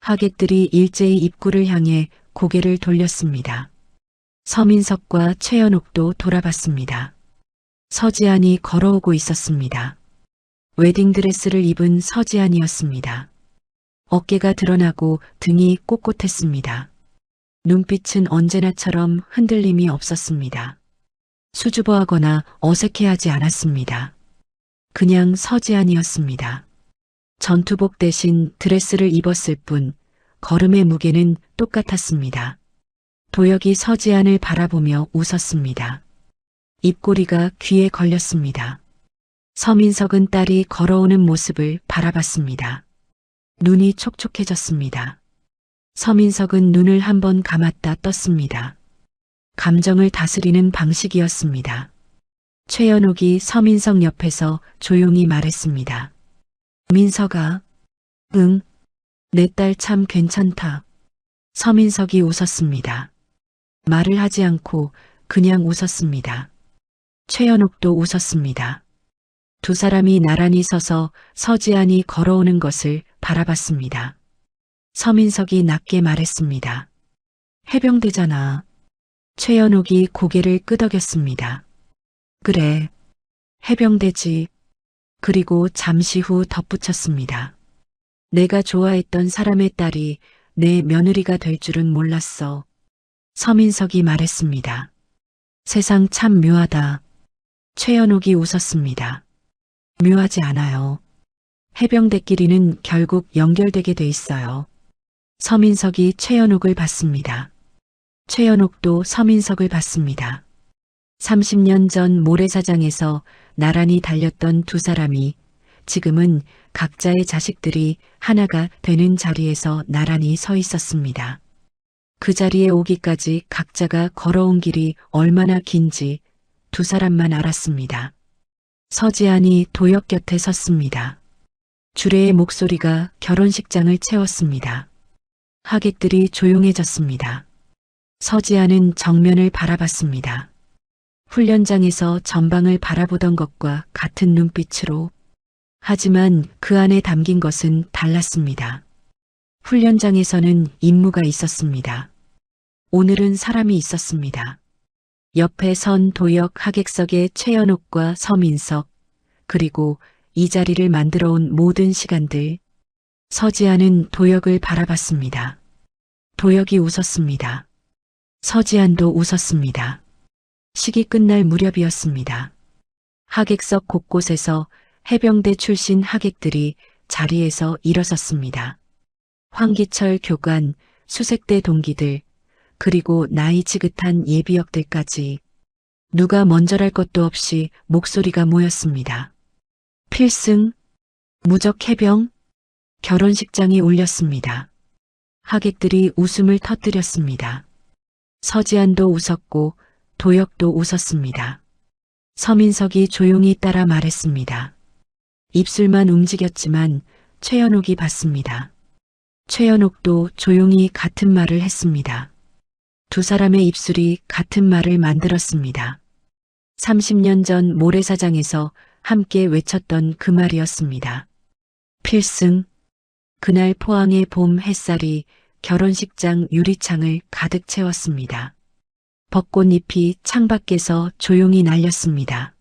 하객들이 일제히 입구를 향해 고개를 돌렸습니다. 서민석과 최연옥도 돌아봤습니다. 서지안이 걸어오고 있었습니다. 웨딩드레스를 입은 서지안이었습니다. 어깨가 드러나고 등이 꼿꼿했습니다. 눈빛은 언제나처럼 흔들림이 없었습니다. 수줍어하거나 어색해하지 않았습니다. 그냥 서지안이었습니다. 전투복 대신 드레스를 입었을 뿐 걸음의 무게는 똑같았습니다. 도혁이 서지안을 바라보며 웃었습니다. 입꼬리가 귀에 걸렸습니다. 서민석은 딸이 걸어오는 모습을 바라봤습니다. 눈이 촉촉해졌습니다. 서민석은 눈을 한번 감았다 떴습니다. 감정을 다스리는 방식이었습니다. 최연옥이 서민석 옆에서 조용히 말했습니다. 민석아, 응, 내 딸 참 괜찮다. 서민석이 웃었습니다. 말을 하지 않고 그냥 웃었습니다. 최연옥도 웃었습니다. 두 사람이 나란히 서서 서지안이 걸어오는 것을 바라봤습니다. 서민석이 낮게 말했습니다. 해병대잖아. 최연옥이 고개를 끄덕였습니다. 그래, 해병대지. 그리고 잠시 후 덧붙였습니다. 내가 좋아했던 사람의 딸이 내 며느리가 될 줄은 몰랐어. 서민석이 말했습니다. 세상 참 묘하다. 최연옥이 웃었습니다. 묘하지 않아요. 해병대끼리는 결국 연결되게 돼 있어요. 서민석이 최연옥을 봤습니다. 최연옥도 서민석을 봤습니다. 30년 전 모래사장에서 나란히 달렸던 두 사람이 지금은 각자의 자식들이 하나가 되는 자리에서 나란히 서 있었습니다. 그 자리에 오기까지 각자가 걸어온 길이 얼마나 긴지 두 사람만 알았습니다. 서지안이 도혁 곁에 섰습니다. 주례의 목소리가 결혼식장을 채웠습니다. 하객들이 조용해졌습니다. 서지안은 정면을 바라봤습니다. 훈련장에서 전방을 바라보던 것과 같은 눈빛으로. 하지만 그 안에 담긴 것은 달랐습니다. 훈련장에서는 임무가 있었습니다. 오늘은 사람이 있었습니다. 옆에 선 도혁 하객석의 최연옥과 서민석, 그리고 이 자리를 만들어 온 모든 시간들. 서지안은 도역을 바라봤습니다. 도역이 웃었습니다. 서지안도 웃었습니다. 식이 끝날 무렵이었습니다. 하객석 곳곳에서 해병대 출신 하객들이 자리에서 일어섰습니다. 황기철 교관, 수색대 동기들, 그리고 나이 지긋한 예비역들까지 누가 먼저랄 것도 없이 목소리가 모였습니다. 필승, 무적 해병, 결혼식장이 울렸습니다. 하객들이 웃음을 터뜨렸습니다. 서지안도 웃었고 도역도 웃었습니다. 서민석이 조용히 따라 말했습니다. 입술만 움직였지만 최연옥이 봤습니다. 최연옥도 조용히 같은 말을 했습니다. 두 사람의 입술이 같은 말을 만들었습니다. 30년 전 모래사장에서 함께 외쳤던 그 말이었습니다. 필승. 그날 포항의 봄 햇살이 결혼식장 유리창을 가득 채웠습니다. 벚꽃잎이 창밖에서 조용히 날렸습니다.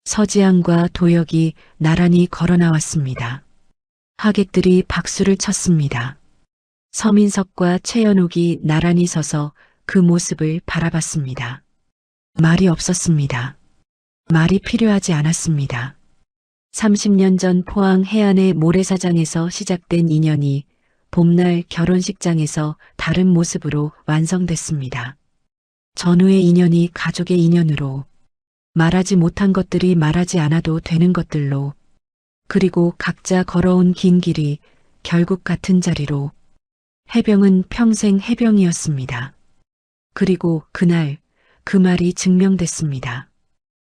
서지안과 도역이 나란히 걸어 나왔습니다. 하객들이 박수를 쳤습니다. 서민석과 최연옥이 나란히 서서 그 모습을 바라봤습니다. 말이 없었습니다. 말이 필요하지 않았습니다. 30년 전 포항 해안의 모래사장에서 시작된 인연이 봄날 결혼식장에서 다른 모습으로 완성됐습니다. 전후의 인연이 가족의 인연으로, 말하지 못한 것들이 말하지 않아도 되는 것들로, 그리고 각자 걸어온 긴 길이 결국 같은 자리로, 해병은 평생 해병이었습니다. 그리고 그날 그 말이 증명됐습니다.